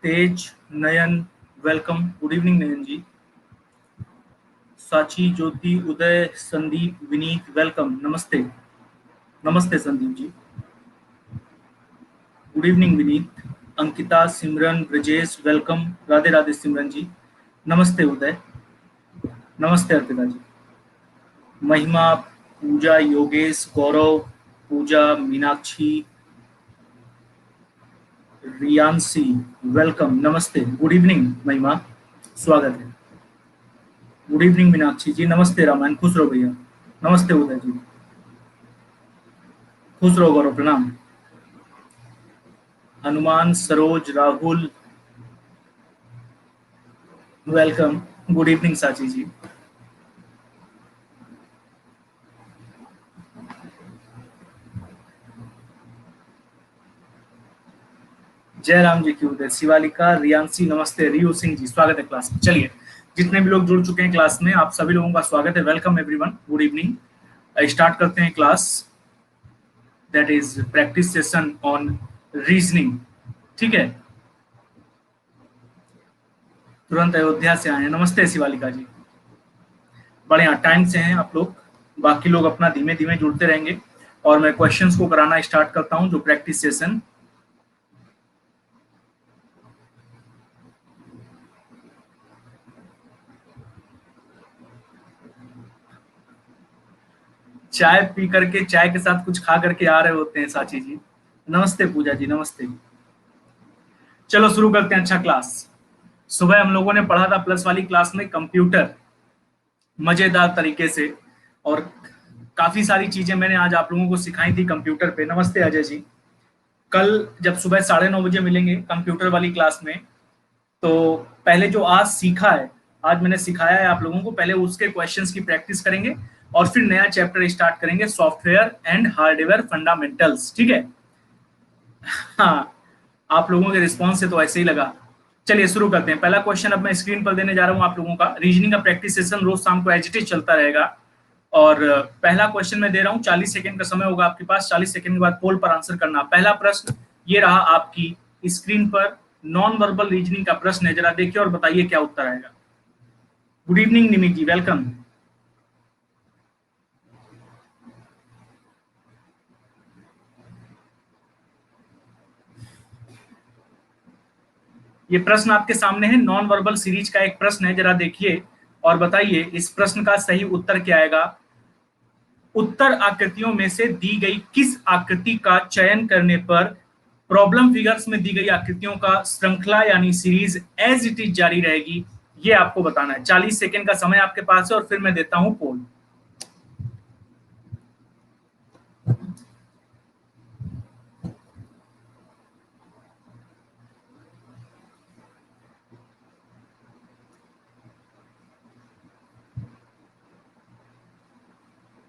तेज, Nayan, welcome. Good evening Nayan ji. Sachi, Jyoti, Uday, Sandeep, Vineet, welcome. नमस्ते। नमस्ते Sandeep ji. Good evening Vineet. Ankita, Simran, Brajesh, welcome. Radhe Radhe Simran ji. नमस्ते उदय। नमस्ते अर्पिता जी। महिमा, पूजा, योगेश, गौरव, पूजा, मीनाक्षी, रियांसी, वेलकम। नमस्ते। गुड इवनिंग महिमा, स्वागत है। Good evening Meenakshi ji. नमस्ते रामायण, खुश रहो भैया। नमस्ते उदय जी। खुश रहो गौरव, प्रणाम। Hanuman, Saroj, Rahul, welcome. Good evening साची जी। जय राम जी की उदय। शिवालिका, रियांसी, नमस्ते। रियू सिंह जी, स्वागत है क्लास में। चलिए, जितने भी लोग जुड़ चुके हैं क्लास में, आप सभी लोगों का स्वागत है। Welcome everyone, good evening. Start करते हैं class, that is practice session on reasoning. ठीक है, तुरंत अयोध्या से आए हैं। नमस्ते शिवालिका जी। बढ़िया टाइम से हैं आप लोग। बाकी लोग अपना धीमे धीमे जुड़ते रहेंगे और मैं क्वेश्चंस को कराना स्टार्ट करता हूं, जो प्रैक्टिस सेशन। चाय पी करके, चाय के साथ कुछ खा करके आ रहे होते हैं साची जी। नमस्ते पूजा जी, नमस्ते। चलो शुरू करते हैं। अच्छा क्लास, सुबह हम लोगों ने पढ़ा था प्लस वाली क्लास में कंप्यूटर, मजेदार तरीके से, और काफी सारी चीजें मैंने आज आप लोगों को सिखाई थी कंप्यूटर पे। नमस्ते अजय जी। कल जब सुबह 9:30 बजे मिलेंगे कंप्यूटर वाली क्लास में, तो पहले जो आज सीखा है, आज मैंने सिखाया है आप लोगों को, पहले उसके क्वेश्चंस की प्रैक्टिस करेंगे और फिर नया चैप्टर स्टार्ट करेंगे, सॉफ्टवेयर एंड हार्डवेयर फंडामेंटल्स। ठीक है। हाँ, आप लोगों के रिस्पॉन्स से तो ऐसे ही लगा। चलिए शुरू करते हैं। पहला क्वेश्चन अब मैं स्क्रीन पर देने जा रहा हूं आप लोगों का। रीजनिंग का प्रैक्टिस सेशन रोज शाम को एज इट इज चलता रहेगा। और पहला क्वेश्चन मैं दे रहा हूं, 40 सेकंड का समय होगा आपके पास। 40 सेकंड के बाद पोल पर आंसर करना। पहला प्रश्न ये रहा आपकी स्क्रीन पर, नॉन वर्बल रीजनिंग का प्रश्न है। जरा देखिए और बताइए क्या उत्तर आएगा। गुड इवनिंग निमित जी, वेलकम। ये प्रश्न आपके सामने है, नॉन वर्बल सीरीज का एक प्रश्न है। जरा देखिए और बताइए इस प्रश्न का सही उत्तर क्या आएगा। उत्तर आकृतियों में से दी गई किस आकृति का चयन करने पर प्रॉब्लम फिगर्स में दी गई आकृतियों का श्रृंखला यानी सीरीज एज इट इज जारी रहेगी, ये आपको बताना है। 40 सेकंड का समय आपके पास है और फिर मैं देता हूं पोल।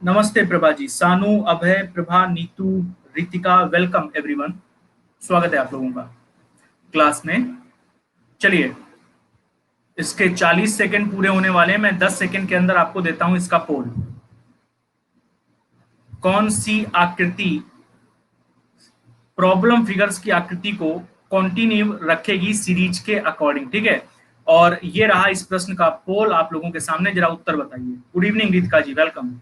नमस्ते प्रभा जी, सानू, अभय, प्रभा, नीतू, रितिका, वेलकम एवरीवन। स्वागत है आप लोगों का क्लास में। चलिए, इसके 40 सेकंड पूरे होने वाले हैं। मैं 10 सेकंड के अंदर आपको देता हूं इसका पोल। कौन सी आकृति प्रॉब्लम फिगर्स की आकृति को कॉन्टिन्यू रखेगी सीरीज के अकॉर्डिंग। ठीक है, और ये रहा इस प्रश्न का पोल आप लोगों के सामने। जरा उत्तर बताइए। गुड इवनिंग रितिका जी, वेलकम।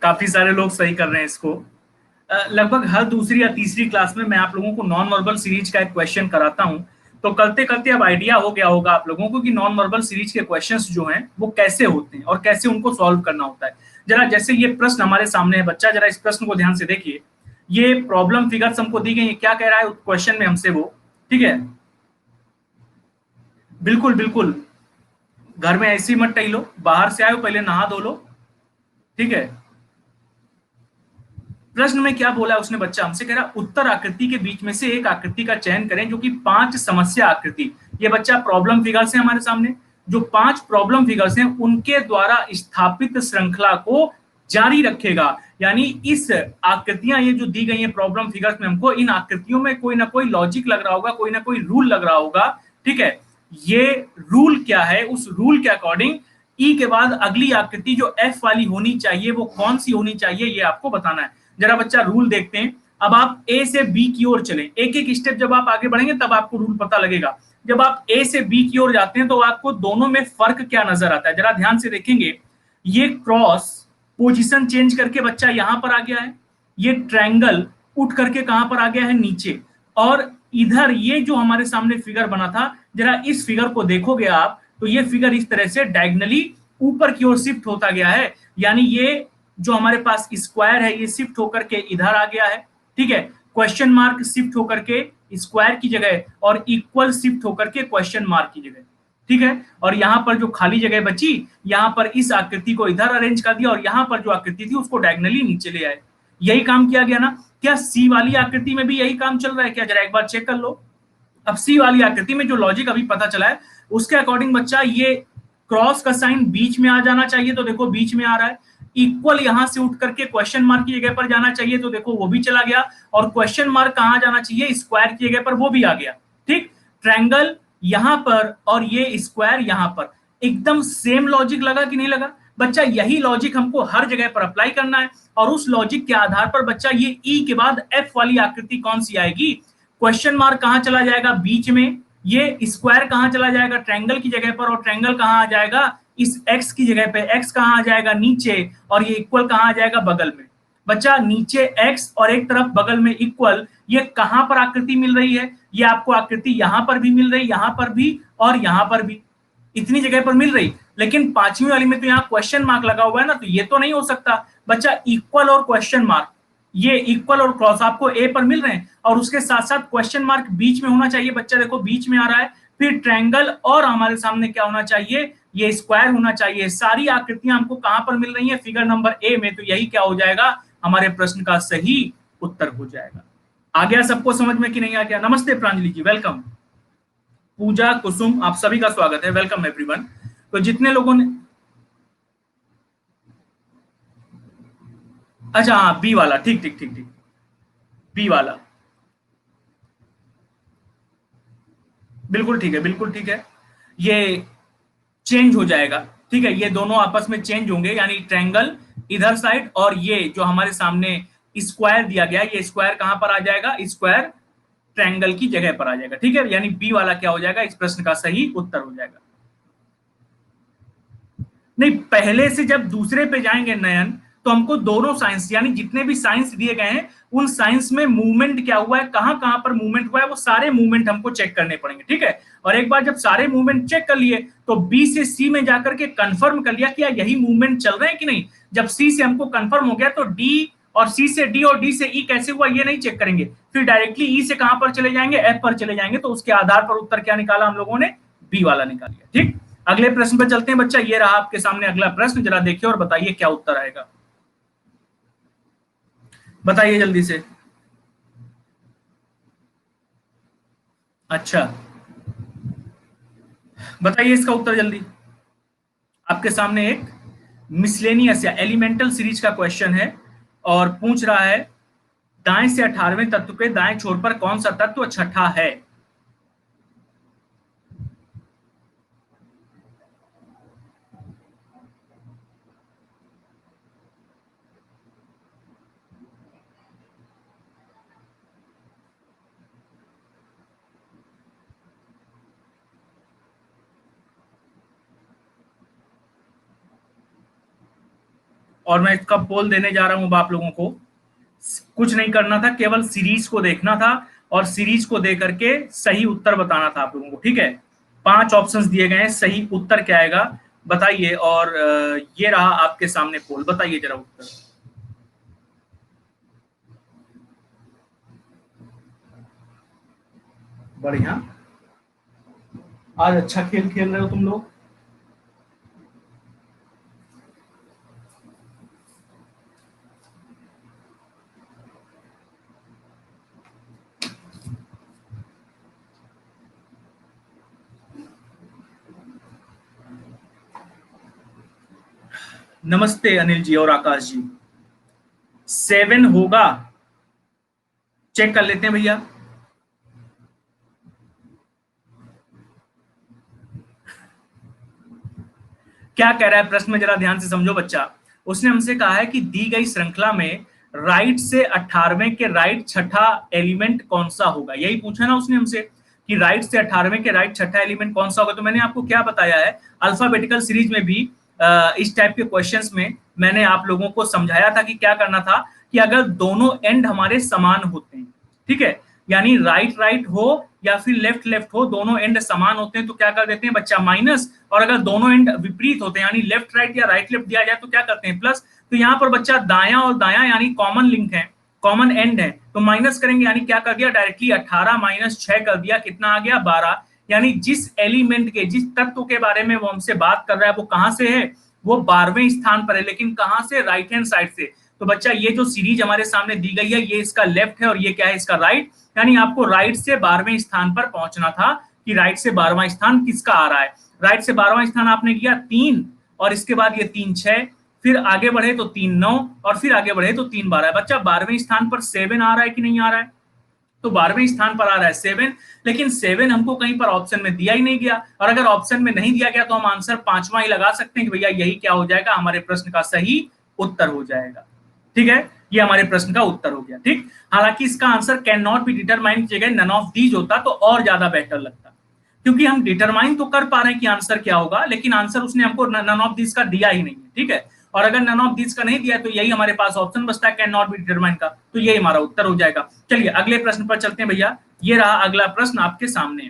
काफी सारे लोग सही कर रहे हैं इसको। लगभग हर दूसरी या तीसरी क्लास में मैं आप लोगों को नॉन वर्बल सीरीज का एक क्वेश्चन कराता हूं, तो करते करते अब आइडिया हो गया होगा आप लोगों को कि नॉन वर्बल सीरीज के क्वेश्चंस जो हैं वो कैसे होते हैं और कैसे उनको सॉल्व करना होता है। जरा जैसे ये प्रश्न हमारे सामने है बच्चा, जरा इस प्रश्न को ध्यान से देखिए। ये प्रॉब्लम फिगर्स हमको दी गई है, क्या कह रहा है क्वेश्चन में हमसे वो। ठीक है, बिल्कुल बिल्कुल। घर में ऐसे ही मत टहलो, बाहर से आयो पहले नहा धो लो। ठीक है, प्रश्न में क्या बोला उसने बच्चा हमसे, कह रहा उत्तर आकृति के बीच में से एक आकृति का चयन करें जो कि 5 समस्या आकृति। ये बच्चा प्रॉब्लम फिगर्स है हमारे सामने, जो 5 प्रॉब्लम फिगर्स हैं उनके द्वारा स्थापित श्रृंखला को जारी रखेगा। यानी इस आकृतियां ये जो दी गई हैं प्रॉब्लम फिगर्स में, हमको इन आकृतियों में कोई ना कोई लॉजिक लग रहा होगा, कोई ना कोई रूल लग रहा होगा। ठीक है, ये रूल क्या है, उस रूल के अकॉर्डिंग ई के बाद अगली आकृति जो एफ वाली होनी चाहिए वो कौन सी होनी चाहिए, ये आपको बताना है। जरा बच्चा रूल देखते हैं। अब आप ए से बी की ओर चलें, एक एक स्टेप जब आप आगे बढ़ेंगे तब आपको रूल पता लगेगा। जब आप ए से बी की ओर जाते हैं तो आपको दोनों में फर्क क्या नजर आता है, जरा ध्यान से देखेंगे। ये क्रॉस पोजीशन चेंज करके बच्चा यहां पर आ गया है, ये ट्रायंगल उठ करके कहां पर आ गया है, नीचे। और इधर ये जो हमारे सामने फिगर बना था, जरा इस फिगर को देखोगे आप तो ये फिगर इस तरह से डायगनली ऊपर की ओर शिफ्ट होता गया है। यानी ये जो हमारे पास स्क्वायर है ये शिफ्ट होकर के इधर आ गया है। ठीक है, क्वेश्चन मार्क शिफ्ट होकर के स्क्वायर की जगह और इक्वल शिफ्ट होकर के क्वेश्चन मार्क की जगह। ठीक है, और यहां पर जो खाली जगह बची, यहां पर इस आकृति को इधर अरेंज कर दिया और यहां पर जो आकृति थी उसको डायगनली नीचे ले आए। यही काम किया गया ना? क्या सी वाली आकृति में भी यही काम चल रहा है क्या? जरा एक बार चेक कर लो। अब सी वाली आकृति में जो लॉजिक अभी पता चला है उसके अकॉर्डिंग बच्चा ये क्रॉस का साइन बीच में आ जाना चाहिए, तो देखो बीच में आ रहा है। इक्वल यहां से उठ करके क्वेश्चन मार्क की जगह पर जाना चाहिए, तो देखो वो भी चला गया। और क्वेश्चन मार्क कहां जाना चाहिए, स्क्वायर की जगह पर, वो भी आ गया। ठीक, ट्रायंगल यहां पर और ये स्क्वायर यहां पर, एकदम सेम लॉजिक लगा कि नहीं लगा बच्चा? यही लॉजिक हमको हर जगह पर अप्लाई करना है। और उस लॉजिक के आधार पर बच्चा ये ई के बाद एफ वाली आकृति कौन सी आएगी, क्वेश्चन मार्क कहां चला जाएगा, बीच में। ये स्क्वायर कहां चला जाएगा, ट्रायंगल की जगह पर। और ट्रायंगल कहां आ जाएगा, इस एक्स की जगह पे। एक्स कहां आ जाएगा, नीचे। और ये इक्वल कहां आ जाएगा, बगल में। बच्चा नीचे एक्स और एक तरफ बगल में इक्वल, ये कहां पर आकृति मिल रही है, ये आपको आकृति यहां पर भी मिल रही, यहां पर भी और यहां पर भी, इतनी जगह पर मिल रही। लेकिन पांचवी वाली में तो यहाँ क्वेश्चन मार्क लगा हुआ है ना, तो ये तो नहीं हो सकता बच्चा। इक्वल और क्वेश्चन मार्क, ये इक्वल और क्रॉस आपको ए पर मिल रहे हैं और उसके साथ साथ क्वेश्चन मार्क बीच में होना चाहिए बच्चा, देखो बीच में आ रहा है। फिर ट्रायंगल और हमारे सामने क्या होना चाहिए, ये स्क्वायर होना चाहिए। सारी आकृतियां हमको कहां पर मिल रही है, फिगर नंबर ए में। तो यही क्या हो जाएगा, हमारे प्रश्न का सही उत्तर हो जाएगा। आ गया सबको समझ में कि नहीं आ गया? नमस्ते प्रांजलि जी, वेलकम। पूजा, कुसुम, आप सभी का स्वागत है, वेलकम एवरीवन। तो जितने लोगों ने, अच्छा हाँ बी वाला, ठीक ठीक ठीक ठीक, बी वाला, बिल्कुल ठीक है, बिल्कुल ठीक है। ये चेंज हो जाएगा। ठीक है, ये दोनों आपस में चेंज होंगे, यानी ट्रायंगल इधर साइड और ये जो हमारे सामने स्क्वायर दिया गया, ये स्क्वायर कहां पर आ जाएगा, स्क्वायर ट्रायंगल की जगह पर आ जाएगा। ठीक है, यानी बी वाला क्या हो जाएगा, इस प्रश्न का सही उत्तर हो जाएगा। नहीं, पहले से जब दूसरे पे जाएंगे नयन, तो हमको दोनों साइंस, यानी जितने भी साइंस दिए गए हैं उन साइंस में मूवमेंट क्या हुआ है, कहां कहां पर मूवमेंट हुआ है, वो सारे मूवमेंट हमको चेक करने पड़ेंगे। ठीक है, और एक बार जब सारे मूवमेंट चेक कर लिए तो बी से सी में जाकर के कंफर्म कर लिया कि यही मूवमेंट चल रहे हैं कि नहीं। जब सी से हमको कंफर्म हो गया तो डी, और सी से डी और डी से ई कैसे हुआ ये नहीं चेक करेंगे, फिर डायरेक्टली ई से कहां पर चले जाएंगे, एफ पर चले जाएंगे। तो उसके आधार पर उत्तर क्या निकाला हम लोगों ने, बी वाला निकाल लिया। ठीक, अगले प्रश्न पर चलते हैं बच्चा। ये रहा आपके सामने अगला प्रश्न, जरा देखिए और बताइए क्या उत्तर आएगा। बताइए जल्दी से। अच्छा, बताइए इसका उत्तर जल्दी। आपके सामने एक मिसलेनियस या एलिमेंटल सीरीज का क्वेश्चन है और पूछ रहा है दाएं से 18वें तत्व के दाएं छोर पर कौन सा तत्व छठा है। और मैं इसका पोल देने जा रहा हूं अब आप लोगों को। कुछ नहीं करना था, केवल सीरीज को देखना था और सीरीज को देख करके सही उत्तर बताना था आप लोगों को। ठीक है, 5 ऑप्शंस दिए गए हैं, सही उत्तर क्या आएगा बताइए। और ये रहा आपके सामने पोल, बताइए जरा उत्तर। बढ़िया, आज अच्छा खेल खेल रहे हो तुम लोग। नमस्ते अनिल जी और आकाश जी। 7 होगा, चेक कर लेते हैं भैया। क्या कह रहा है प्रश्न में, जरा ध्यान से समझो बच्चा। उसने हमसे कहा है कि दी गई श्रृंखला में राइट से 18वें के राइट छठा एलिमेंट कौन सा होगा, यही पूछा ना उसने हमसे कि राइट से 18वें के राइट छठा एलिमेंट कौन सा होगा। तो मैंने आपको क्या बताया है, अल्फाबेटिकल सीरीज में भी इस टाइप के क्वेश्चंस में मैंने आप लोगों को समझाया था कि क्या करना था कि अगर दोनों एंड हमारे समान होते हैं, ठीक है, यानी राइट राइट हो या फिर लेफ्ट लेफ्ट हो, दोनों एंड समान होते हैं तो क्या कर देते हैं बच्चा, माइनस। और अगर दोनों एंड विपरीत होते हैं यानी लेफ्ट राइट या राइट लेफ्ट दिया जाए तो क्या करते हैं, प्लस। तो यहाँ पर बच्चा दाया और दाया यानी कॉमन लिंक है, कॉमन एंड है, तो माइनस करेंगे, यानी क्या कर दिया डायरेक्टली 18 माइनस 6 कर दिया, कितना आ गया 12। यानी जिस एलिमेंट के, जिस तत्व के बारे में वो हमसे बात कर रहा है वो कहां से है, वो 12वें स्थान पर है, लेकिन कहां से, राइट हैंड साइड से। तो बच्चा ये जो सीरीज हमारे सामने दी गई है ये इसका लेफ्ट है और ये क्या है, इसका राइट। यानी आपको राइट से 12वें स्थान पर पहुंचना था कि राइट से 12वां स्थान किसका आ रहा है। राइट से 12वां स्थान आपने किया 3, और इसके बाद ये 3 6, फिर आगे बढ़े तो 3 9, और फिर आगे बढ़े तो 3 12। बच्चा 12वें स्थान पर 7 आ रहा है कि नहीं आ रहा है, तो 12वें स्थान पर आ रहा है 7, लेकिन 7 हमको कहीं पर ऑप्शन में दिया ही नहीं गया, और अगर ऑप्शन में नहीं दिया गया तो हम आंसर 5वां ही लगा सकते हैं कि भैया यही क्या हो जाएगा, हमारे प्रश्न का सही उत्तर हो जाएगा। ठीक है, ये हमारे प्रश्न का उत्तर हो गया। ठीक, हालांकि इसका answer can not be determine की जगह नन ऑफ दीज होता तो और ज्यादा बेटर लगता, क्योंकि हम डिटरमाइन तो कर पा रहे हैं कि आंसर क्या होगा, लेकिन आंसर उसने हमको नन ऑफ दिस का दिया ही नहीं है। ठीक है, और अगर नन ऑफ दिस का नहीं दिया तो यही हमारे पास ऑप्शन बचता है कैन नॉट बी डिटरमाइन का, तो यही हमारा उत्तर हो जाएगा। चलिए अगले प्रश्न पर चलते हैं भैया। ये रहा अगला प्रश्न आपके सामने।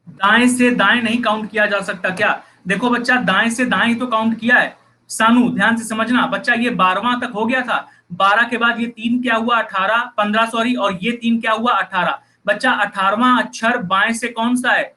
दाएं से दाएं नहीं काउंट किया जा सकता क्या? देखो बच्चा, दाएं से दाएं ही तो काउंट किया है। सानू ध्यान से समझना बच्चा, ये 12वां तक हो गया था, 12 के बाद ये 3 क्या हुआ 18, 15 सॉरी, और ये 3 क्या हुआ 18। बच्चा 18वां अक्षर बाएं से कौन सा है,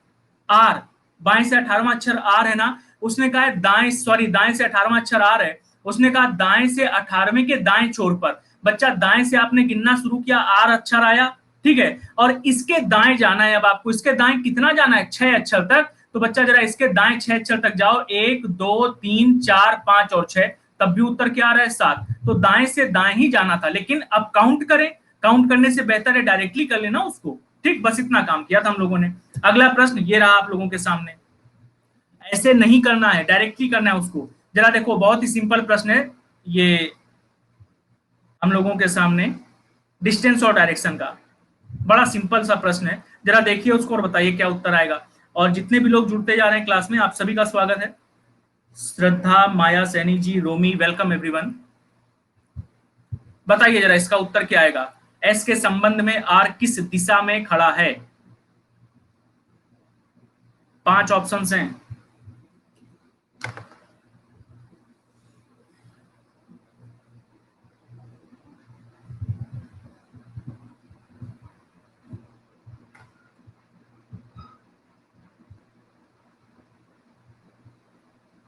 आर। बाएं से 18वां अक्षर आर है ना। उसने कहा है दाएं, सॉरी दाएं से 18वां अक्षर आर है, उसने कहा दाएं से 18वें के दाएं छोर पर। बच्चा दाएं से आपने गिनना शुरू किया, आर अक्षर आया, ठीक है, और इसके दाएं जाना है। अब आपको इसके दाएं कितना जाना है, 6 अक्षर तक। तो बच्चा जरा इसके दाएं 6 अक्षर तक जाओ, 1 2 3 4 5 और 6, तब भी उत्तर क्या आ रहा है 7। तो दाएं से दाएं ही जाना था, लेकिन अब काउंट करें, काउंट करने से बेहतर है डायरेक्टली कर लेना उसको। ठीक, बस इतना काम किया था हम लोगों ने। अगला प्रश्न ये रहा आप लोगों के सामने। ऐसे नहीं करना है, डायरेक्टली करना है उसको। जरा देखो, बहुत ही सिंपल प्रश्न है ये हम लोगों के सामने, डिस्टेंस और डायरेक्शन का। बड़ा सिंपल सा प्रश्न है, जरा देखिए उसको और बताइए क्या उत्तर आएगा। और जितने भी लोग जुड़ते जा रहे हैं क्लास में, आप सभी का स्वागत है। श्रद्धा, माया सैनी जी, रोमी, वेलकम एवरीवन। बताइए जरा इसका उत्तर क्या आएगा। एस के संबंध में आर किस दिशा में खड़ा है? 5 ऑप्शंस हैं।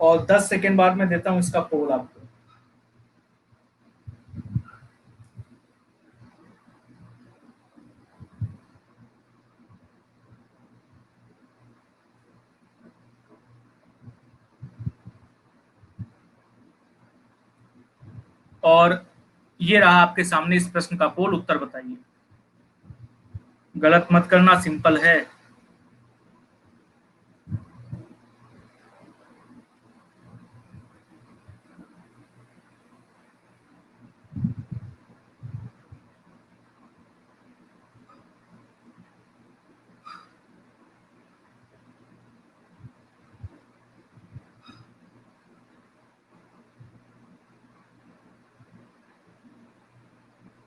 और 10 सेकेंड बाद में देता हूं इसका पोल आपको। और ये रहा आपके सामने इस प्रश्न का पोल, उत्तर बताइए। गलत मत करना, सिंपल है।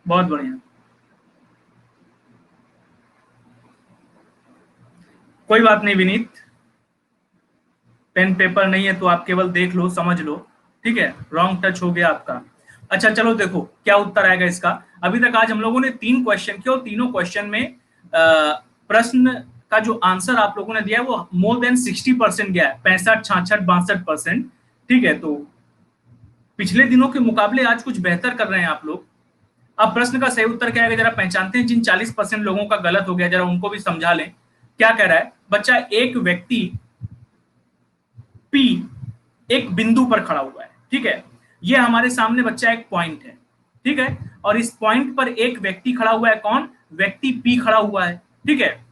बहुत बढ़िया, कोई बात नहीं विनीत, पेन पेपर नहीं है तो आप केवल देख लो, समझ लो। ठीक है, रॉन्ग टच हो गया आपका। अच्छा चलो देखो क्या उत्तर आएगा इसका। अभी तक आज हम लोगों ने 3 क्वेश्चन किए और तीनों क्वेश्चन में प्रश्न का जो आंसर आप लोगों ने दिया है वो मोर देन 60% गया है, 65 66 62%। ठीक है, तो पिछले दिनों के मुकाबले आज कुछ बेहतर कर रहे हैं आप लोग। अब प्रश्न का सही उत्तर क्या है जरा पहचानते हैं। जिन 40% लोगों का गलत हो गया जरा उनको भी समझा लें। क्या कह रहा है बच्चा, एक व्यक्ति P एक बिंदु पर खड़ा हुआ है, ठीक है। ये हमारे सामने बच्चा एक पॉइंट है, ठीक है, और इस पॉइंट पर एक व्यक्ति खड़ा हुआ है। कौन? व्यक्ति P खड़ा हुआ है, ठीक है।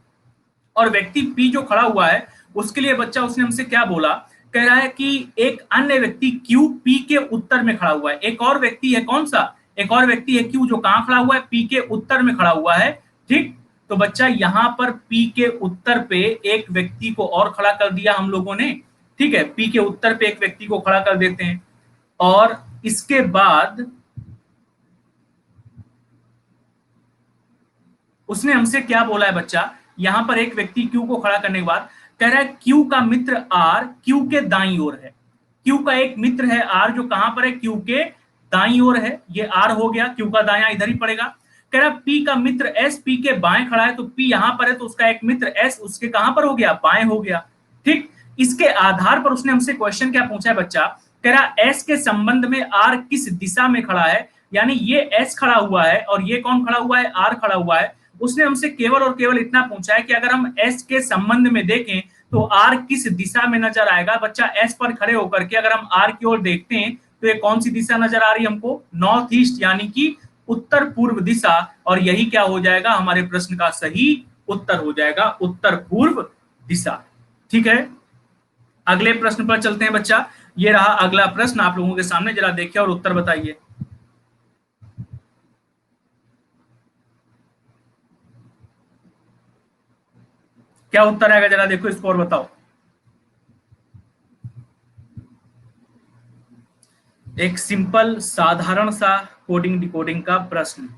और व्यक्ति P जो खड़ा हुआ है उसके लिए बच्चा उसने हमसे क्या बोला, कह रहा है कि एक अन्य व्यक्ति Q P के उत्तर में खड़ा हुआ है। एक और व्यक्ति है, कौन सा? एक और व्यक्ति है Q जो कहां खड़ा हुआ है? P के उत्तर में खड़ा हुआ है, ठीक। तो बच्चा यहां पर P के उत्तर पे एक व्यक्ति को और खड़ा कर दिया हम लोगों ने, ठीक है। P के उत्तर पे एक व्यक्ति को खड़ा कर देते हैं और इसके बाद उसने हमसे क्या बोला है बच्चा, यहां पर एक व्यक्ति Q को खड़ा करने के बाद कह रहा है Q का मित्र R Q के दाईं ओर है। Q का एक मित्र है R जो कहां पर है? Q के दाईं ओर है। ये R हो गया, Q का दायां इधर ही पड़ेगा। कह रहा P का मित्र S P के बाएं खड़ा है, तो P यहां पर है तो उसका एक मित्र S उसके कहां पर हो गया? बाएं हो गया, ठीक। इसके आधार पर उसने हमसे क्वेश्चन क्या पूछा है बच्चा, कह रहा S के संबंध में R किस दिशा में खड़ा है, यानी ये S खड़ा हुआ है और ये कौन खड़ा हुआ है? R खड़ा हुआ है। उसने हमसे केवल और केवल इतना पूछा है कि अगर हम S के संबंध में देखें तो R किस दिशा में नजर आएगा। बच्चा S पर खड़े होकर के अगर हम R की ओर देखते हैं तो ये कौन सी दिशा नजर आ रही है हमको? नॉर्थ ईस्ट, यानी कि उत्तर पूर्व दिशा। और यही क्या हो जाएगा? हमारे प्रश्न का सही उत्तर हो जाएगा, उत्तर पूर्व दिशा, ठीक है। अगले प्रश्न पर चलते हैं बच्चा। ये रहा अगला प्रश्न आप लोगों के सामने, जरा देखिए और उत्तर बताइए। क्या उत्तर आएगा, जरा देखो इसको और बताओ। एक सिंपल साधारण सा कोडिंग डिकोडिंग का प्रश्न।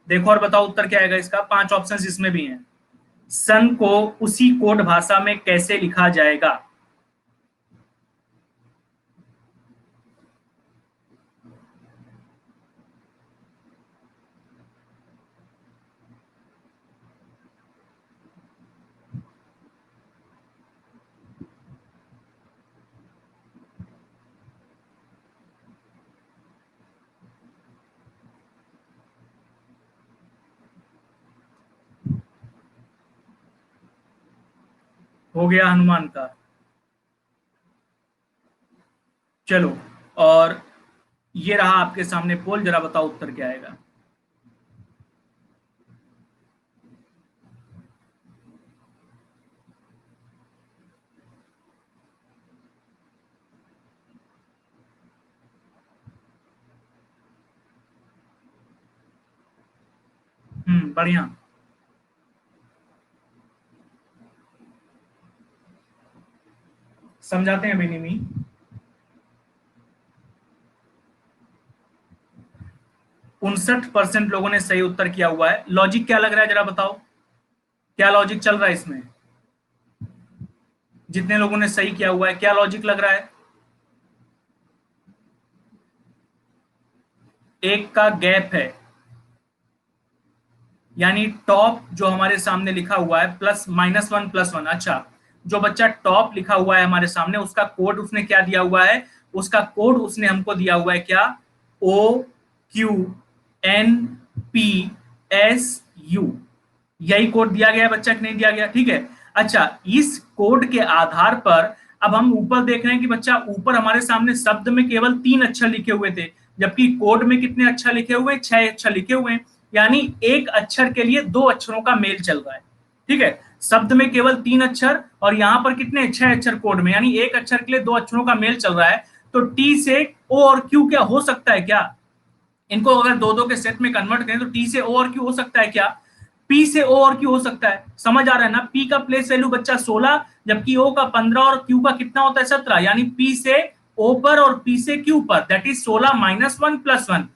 देखो और बताओ उत्तर क्या आएगा इसका। 5 ऑप्शन इसमें भी हैं। सन को उसी कोड भाषा में कैसे लिखा जाएगा? हो गया हनुमान का। चलो, और ये रहा आपके सामने पोल, जरा बताओ उत्तर क्या आएगा। बढ़िया। समझाते हैं बेनिमी। 59% लोगों ने सही उत्तर किया हुआ है। लॉजिक क्या लग रहा है, जरा बताओ, क्या लॉजिक चल रहा है इसमें? जितने लोगों ने सही किया हुआ है क्या लॉजिक लग रहा है? एक का गैप है, यानी टॉप जो हमारे सामने लिखा हुआ है +(-1+1). अच्छा, जो बच्चा टॉप लिखा हुआ है हमारे सामने उसका कोड उसने क्या दिया हुआ है? उसका कोड उसने हमको दिया हुआ है क्या? OQNPSU। यही कोड दिया गया है बच्चा कि नहीं दिया गया? ठीक है। अच्छा, इस कोड के आधार पर अब हम ऊपर देख रहे हैं कि बच्चा ऊपर हमारे सामने शब्द में केवल 3 अक्षर लिखे हुए थे, जबकि कोड में कितने अक्षर लिखे हुए? 6 अक्षर लिखे हुए हैं। यानी एक अक्षर के लिए 2 अक्षरों का मेल चल रहा है, ठीक है। शब्द में केवल 3 अक्षर और यहां पर कितने? 6 अक्षर कोड में, यानी एक अक्षर के लिए 2 अक्षरों का मेल चल रहा है। तो टी से ओ और क्यू क्या हो सकता है क्या? इनको अगर दो दो के सेट में कन्वर्ट करें तो टी से ओ और क्यू हो सकता है क्या? पी से ओ और क्यू हो सकता है। समझ आ रहा है ना? पी का प्लेस वैल्यू बच्चा 16, जबकि ओ का 15 और क्यू का कितना होता है? 17। यानी पी से ओ पर और पी से क्यू पर, दैट इज 16-1+1।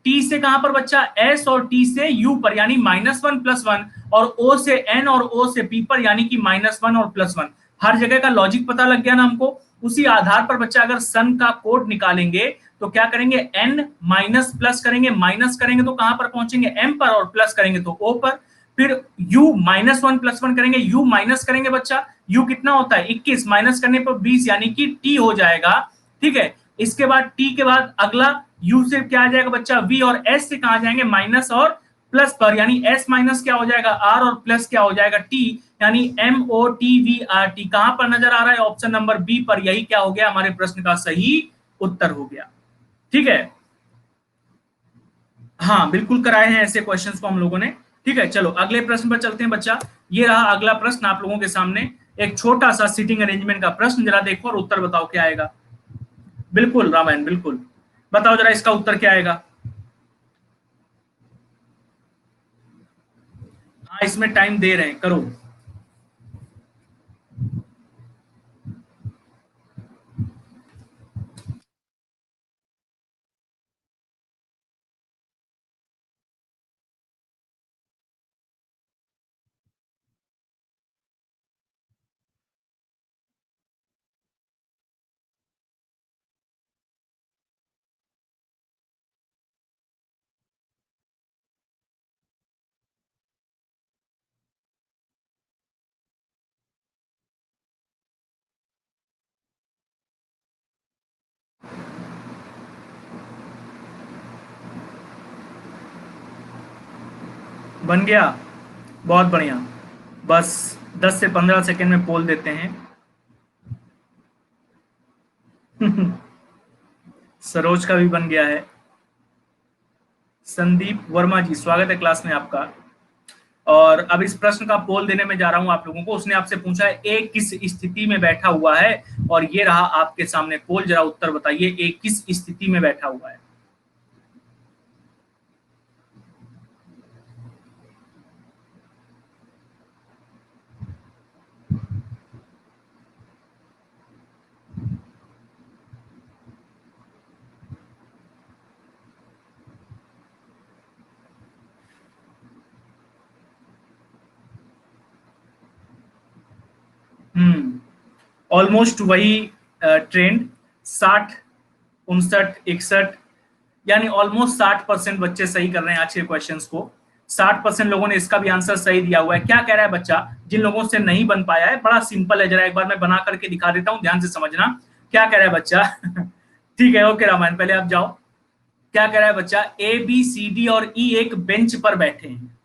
टी से कहां पर बच्चा? एस और टी से यू पर, यानी -1+1। और ओ से एन और ओ से पी पर, यानी कि -1 और +1। हर जगह का लॉजिक पता लग गया ना हमको। उसी आधार पर बच्चा अगर सन का कोड निकालेंगे तो क्या करेंगे, n माइनस प्लस करेंगे, माइनस करेंगे तो कहां पर पहुंचेंगे, m पर, और प्लस करेंगे तो o पर। फिर u -1 + 1 करेंगे, u माइनस करेंगे बच्चा, u कितना होता है 21, माइनस करने पर 20 यानी कि t हो जाएगा। ठीक है, इसके बाद t के बाद अगला u से क्या आ जाएगा बच्चा v, और s से कहां जाएंगे माइनस और प्लस पर, यानी s माइनस क्या हो जाएगा r, और प्लस क्या हो जाएगा t, यानी MOTVRT कहां पर नजर आ रहा है, ऑप्शन नंबर बी पर। यही क्या हो गया, हमारे प्रश्न का सही उत्तर हो गया। ठीक है, हाँ बिल्कुल कराए हैं ऐसे क्वेश्चंस को हम लोगों ने। ठीक है, चलो अगले प्रश्न पर चलते हैं बच्चा। ये रहा अगला प्रश्न आप लोगों के सामने, एक छोटा सा सीटिंग अरेंजमेंट का प्रश्न, जरा देखो और उत्तर बताओ क्या आएगा। बिल्कुल रामायण, बिल्कुल बताओ जरा इसका उत्तर क्या आएगा। हाँ इसमें टाइम दे रहे हैं, करो। बन गया, बहुत बढ़िया। बस 10 से 15 सेकंड में पोल देते हैं। सरोज का भी बन गया है। संदीप वर्मा जी स्वागत है क्लास में आपका। और अब इस प्रश्न का पोल देने में जा रहा हूं आप लोगों को। उसने आपसे पूछा है ए किस स्थिति में बैठा हुआ है, और ये रहा आपके सामने पोल, जरा उत्तर बताइए ए किस स्थिति में बैठा हुआ है। ऑलमोस्ट वही ट्रेंड, 60, 59, 61, यानी ऑलमोस्ट 60% बच्चे सही कर रहे हैं आज के क्वेश्चंस को। 60% लोगों ने इसका भी आंसर सही दिया हुआ है। क्या कह रहा है बच्चा, जिन लोगों से नहीं बन पाया है, बड़ा सिंपल है, जरा एक बार मैं बना करके दिखा देता हूं, ध्यान से समझना। क्या कह रहा है बच्चा। ठीक है, ओके रामायण, पहले आप जाओ। क्या कह रहा है बच्चा, ए बी सी डी और ई एक बेंच पर बैठे हैं।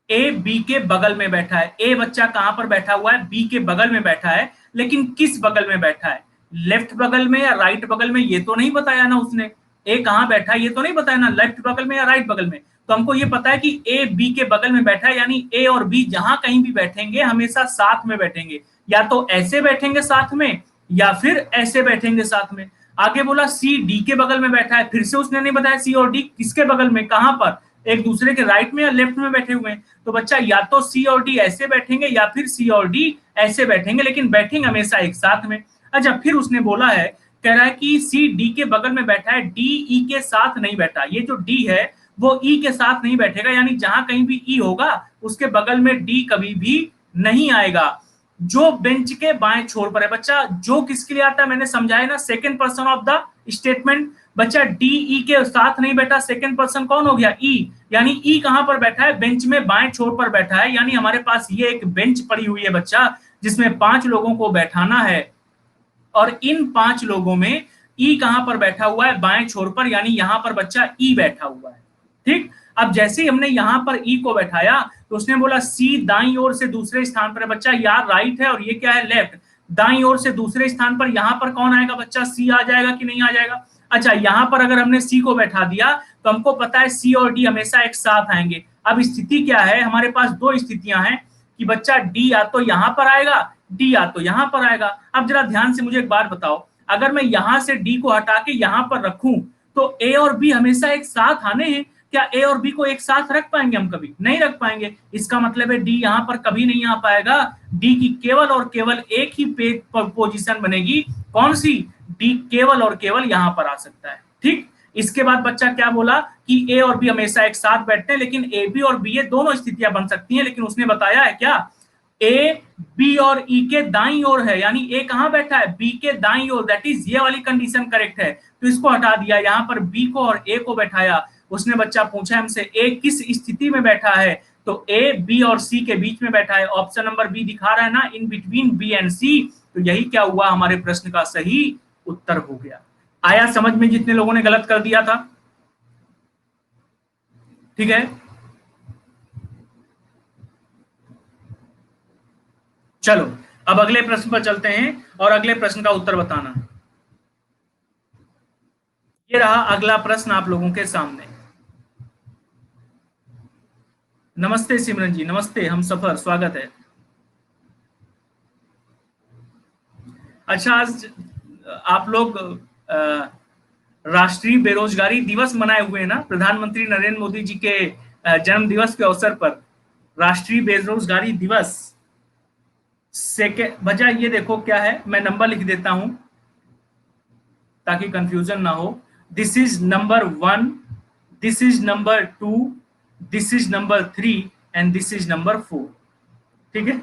ए बी के बगल में बैठा है। ए बच्चा कहां पर बैठा हुआ है, बी के बगल में बैठा है, लेकिन किस बगल में बैठा है, लेफ्ट बगल में या राइट बगल में, ये तो नहीं बताया ना उसने। ए कहां बैठा है ये तो नहीं बताया ना, लेफ्ट बगल में या राइट बगल में। तो हमको ये पता है कि ए बी के बगल में बैठा है, यानी ए और बी जहां कहीं भी बैठेंगे हमेशा साथ में बैठेंगे, या तो ऐसे बैठेंगे साथ में या फिर ऐसे बैठेंगे साथ में। आगे बोला सी डी के बगल में बैठा है, फिर से उसने नहीं बताया सी और डी किसके बगल में, कहां पर, एक दूसरे के राइट में या लेफ्ट में बैठे हुए हैं। तो बच्चा या तो सी और डी ऐसे बैठेंगे या फिर सी और डी ऐसे बैठेंगे, लेकिन बैठेंगे हमेशा एक साथ में। अच्छा, फिर उसने बोला है, कह रहा है कि सी डी के बगल में बैठा है, डी ई के साथ नहीं बैठा। ये जो डी है वो ई के साथ नहीं बैठेगा, यानी जहां कहीं भी ई होगा उसके बगल में डी कभी भी नहीं आएगा। जो बेंच के बाएं छोर पर है बच्चा, जो किसके लिए आता है मैंने समझाया ना, second person of the statement. बच्चा डी ई के साथ नहीं बैठा, सेकंड पर्सन कौन हो गया, ई, यानी ई कहां पर बैठा है, बेंच में बाएं छोर पर बैठा है। यानी हमारे पास ये एक बेंच पड़ी हुई है बच्चा, जिसमें 5 लोगों को बैठाना है, और इन 5 लोगों में ई कहां पर बैठा हुआ है, बाएं छोर पर, यानी यहां पर बच्चा ई बैठा हुआ है। ठीक, अब जैसे ही हमने यहां पर ई को बैठाया तो उसने बोला सी दाईं ओर से दूसरे स्थान पर है। बच्चा यार राइट है और ये क्या है, लेफ्ट। दाईं ओर से दूसरे स्थान पर यहां पर कौन आएगा बच्चा, सी आ जाएगा कि नहीं आ जाएगा। अच्छा, यहां पर अगर हमने सी को बैठा दिया तो हमको पता है सी और डी हमेशा एक साथ आएंगे। अब स्थिति क्या है, हमारे पास 2 स्थितियां हैं कि बच्चा डी या तो यहां पर आएगा, डी या तो यहां पर आएगा। अब जरा ध्यान से मुझे एक बात बताओ, अगर मैं यहां से डी को हटा के यहां पर रखूं तो ए और बी हमेशा एक साथ आने हैं। क्या ए और बी को एक साथ रख पाएंगे हम, कभी नहीं रख पाएंगे। इसका मतलब है डी यहां पर कभी नहीं आ पाएगा। डी की केवल और केवल एक ही पोजीशन बनेगी, कौन सी, डी केवल और केवल यहां पर आ सकता है। ठीक, इसके बाद बच्चा क्या बोला कि ए और बी हमेशा एक साथ बैठते हैं, लेकिन ए बी और बी ये दोनों स्थितियां बन सकती हैं, लेकिन उसने बताया है क्या, ए बी और ई के दाई ओर है, यानी ए कहां बैठा है, बी के दाई ओर, दैट इज ये वाली कंडीशन करेक्ट है, तो इसको हटा दिया, यहां पर बी को और ए को बैठाया। उसने बच्चा पूछा हमसे ए किस स्थिति में बैठा है, तो ए बी और सी के बीच में बैठा है, ऑप्शन नंबर बी दिखा रहा है ना, इन बिटवीन बी एंड सी, तो यही क्या हुआ, हमारे प्रश्न का सही उत्तर हो गया। आया समझ में जितने लोगों ने गलत कर दिया था? ठीक है, चलो अब अगले प्रश्न पर चलते हैं और अगले प्रश्न का उत्तर बताना। ये रहा अगला प्रश्न आप लोगों के सामने। नमस्ते सिमरन जी, नमस्ते, हम सफर, स्वागत है। अच्छा, आज आप लोग राष्ट्रीय बेरोजगारी दिवस मनाए हुए हैं ना, प्रधानमंत्री नरेंद्र मोदी जी के जन्म दिवस के अवसर पर राष्ट्रीय बेरोजगारी दिवस। सेकेंड वजह ये देखो क्या है, मैं नंबर लिख देता हूं ताकि कंफ्यूजन ना हो। This is number 1, this is number 2, this is number 3 and this is number 4। ठीक है।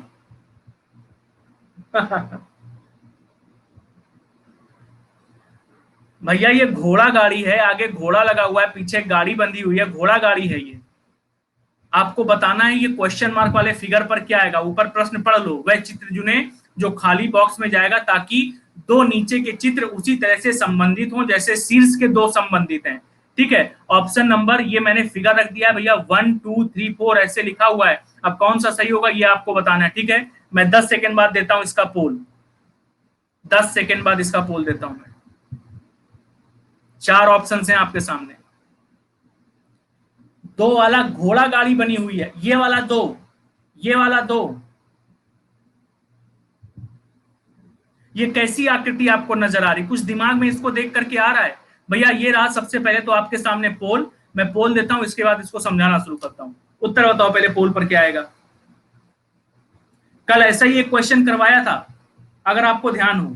भैया ये घोड़ा गाड़ी है, आगे घोड़ा लगा हुआ है, पीछे गाड़ी बंधी हुई है, घोड़ा गाड़ी है ये। आपको बताना है ये क्वेश्चन मार्क वाले फिगर पर क्या आएगा, ऊपर प्रश्न पढ़ लो, वह चित्र चुने जो खाली बॉक्स में जाएगा, ताकि दो नीचे के चित्र उसी तरह से संबंधित हों जैसे शीर्ष के दो संबंधित हैं। ठीक है, ऑप्शन नंबर ये मैंने फिगर रख दिया है भैया, 1 2 3 4 ऐसे लिखा हुआ है। अब कौन सा सही होगा ये आपको बताना है। ठीक है, मैं 10 सेकंड बाद देता हूं इसका पोल, 10 सेकंड बाद इसका पोल देता हूं मैं। 4 ऑप्शन हैं आपके सामने। दो वाला घोड़ा गाड़ी बनी हुई है, ये वाला दो, ये वाला दो, ये कैसी आकृति आपको नजर आ रही, कुछ दिमाग में इसको देख करके आ रहा है? भैया ये रहा सबसे पहले तो आपके सामने पोल, मैं पोल देता हूं, इसके बाद इसको समझाना शुरू करता हूं। उत्तर बताओ पहले पोल पर क्या आएगा। कल ऐसा ही एक क्वेश्चन करवाया था, अगर आपको ध्यान हो।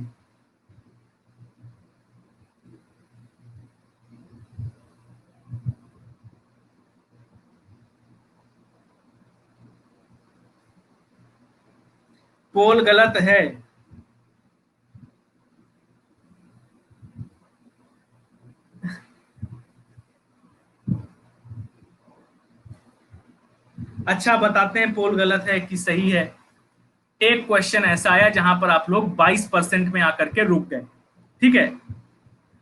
पोल गलत है। अच्छा बताते हैं पोल गलत है कि सही है। एक क्वेश्चन ऐसा आया जहां पर आप लोग 22% में आकर के रुक गए। ठीक है,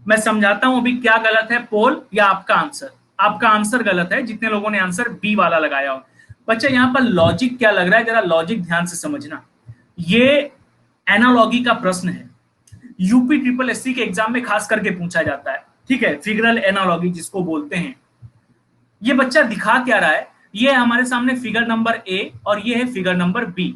मैं समझाता हूं अभी क्या गलत है, पोल या आपका आंसर। आपका आंसर गलत है, जितने लोगों ने आंसर बी वाला लगाया हो। बच्चा यहां पर लॉजिक क्या लग रहा है, जरा लॉजिक ध्यान से समझना। ये एनालॉगी का प्रश्न है, यूपी ट्रिपल एससी के एग्जाम में खास करके पूछा जाता है। ठीक है, फिगरल एनालॉगी जिसको बोलते हैं। ये बच्चा दिखा क्या रहा है, ये है हमारे सामने फिगर नंबर ए और ये है फिगर नंबर बी।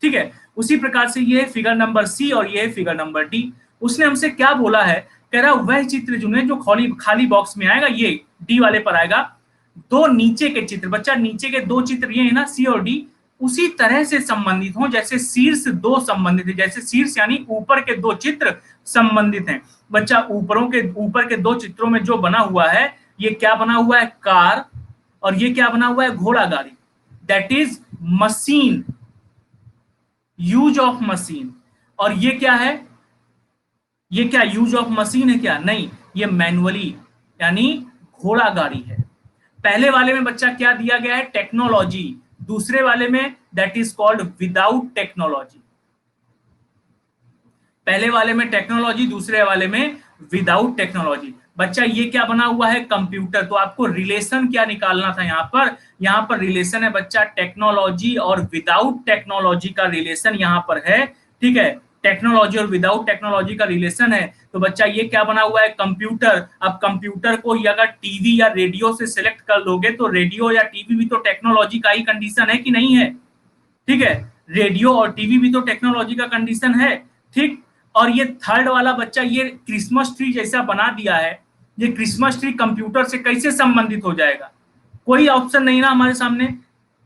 ठीक है, उसी प्रकार से ये है फिगर नंबर सी और ये है फिगर नंबर डी। उसने हमसे क्या बोला है, कह रहा वह चित्र चुने जो खाली खाली बॉक्स में आएगा, ये डी वाले पर आएगा। दो नीचे के चित्र, बच्चा नीचे के दो चित्र ये है ना, सी और डी, उसी तरह से संबंधित हो जैसे शीर्ष दो संबंधित है, जैसे शीर्ष यानी ऊपर के दो चित्र संबंधित हैं। बच्चा ऊपर के दो चित्रों में जो बना हुआ है, ये क्या बना हुआ है, कार, और ये क्या बना हुआ है, घोड़ा गाड़ी, that is machine, use of machine. और ये क्या है, ये क्या यूज ऑफ मशीन है क्या, नहीं, ये मैनुअली यानी घोड़ा गाड़ी है। पहले वाले में बच्चा क्या दिया गया है, टेक्नोलॉजी, दूसरे वाले में that is called without technology. पहले वाले में टेक्नोलॉजी, दूसरे वाले में विदाउट टेक्नोलॉजी। बच्चा ये क्या बना हुआ है, कंप्यूटर, तो आपको रिलेशन क्या निकालना था यहाँ पर रिलेशन है बच्चा, टेक्नोलॉजी और विदाउट टेक्नोलॉजी का रिलेशन यहाँ पर है। ठीक है, टेक्नोलॉजी और विदाउट टेक्नोलॉजी का रिलेशन है, तो बच्चा ये क्या बना हुआ है, कंप्यूटर। अब कंप्यूटर को अगर टीवी या रेडियो से सिलेक्ट कर लोगे तो रेडियो या टीवी भी तो टेक्नोलॉजी का ही कंडीशन है कि नहीं है। ठीक है, रेडियो और टीवी भी तो टेक्नोलॉजी का कंडीशन है। ठीक, और ये थर्ड वाला बच्चा ये क्रिसमस ट्री जैसा बना दिया है, ये क्रिसमस ट्री कंप्यूटर से कैसे संबंधित हो जाएगा, कोई ऑप्शन नहीं ना हमारे सामने।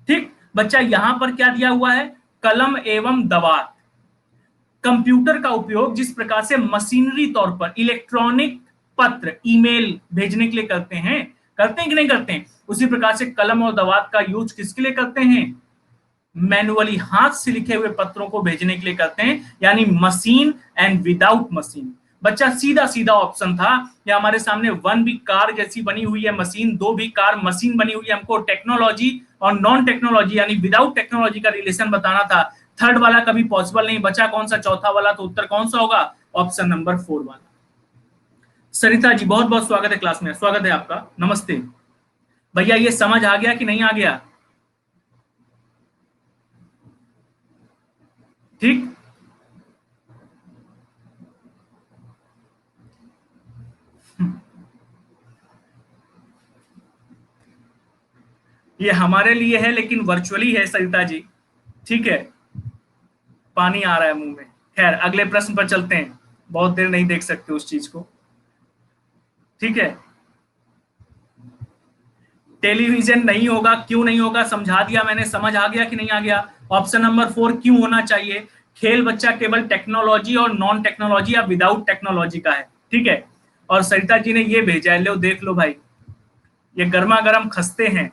ठीक, बच्चा यहां पर क्या दिया हुआ है, कलम एवं दवात। कंप्यूटर का उपयोग जिस प्रकार से मशीनरी तौर पर इलेक्ट्रॉनिक पत्र, ईमेल भेजने के लिए करते हैं कि नहीं करते हैं, उसी प्रकार से कलम और दवात का यूज किसके लिए करते हैं, मैनुअली हाथ से लिखे हुए पत्रों को भेजने के लिए करते हैं, यानी मशीन एंड विदाउट मशीन। बच्चा सीधा सीधा ऑप्शन था। या हमारे सामने 1 भी कार जैसी बनी हुई है मशीन, 2 भी कार मशीन बनी हुई है। हमको टेक्नोलॉजी और नॉन टेक्नोलॉजी यानी विदाउट टेक्नोलॉजी का रिलेशन बताना था। थर्ड वाला कभी पॉसिबल नहीं बचा। कौन सा? चौथा वाला। तो उत्तर कौन सा होगा? ऑप्शन नंबर 4 वाला। सरिता जी बहुत बहुत स्वागत है क्लास में, स्वागत है आपका, नमस्ते। भैया ये समझ आ गया कि नहीं आ गया? ठीक। ये हमारे लिए है लेकिन वर्चुअली है सरिता जी, ठीक है। पानी आ रहा है मुंह में। खैर अगले प्रश्न पर चलते हैं, बहुत देर नहीं देख सकते उस चीज को, ठीक है। टेलीविजन नहीं होगा, क्यों नहीं होगा समझा दिया मैंने, समझ आ गया कि नहीं आ गया? ऑप्शन नंबर 4 क्यों होना चाहिए? खेल बच्चा केवल टेक्नोलॉजी और नॉन टेक्नोलॉजी या विदाउट टेक्नोलॉजी का है, ठीक है। और सरिता जी ने ये भेजा है, लो देख लो भाई, ये गर्मा गर्म खस्ते हैं।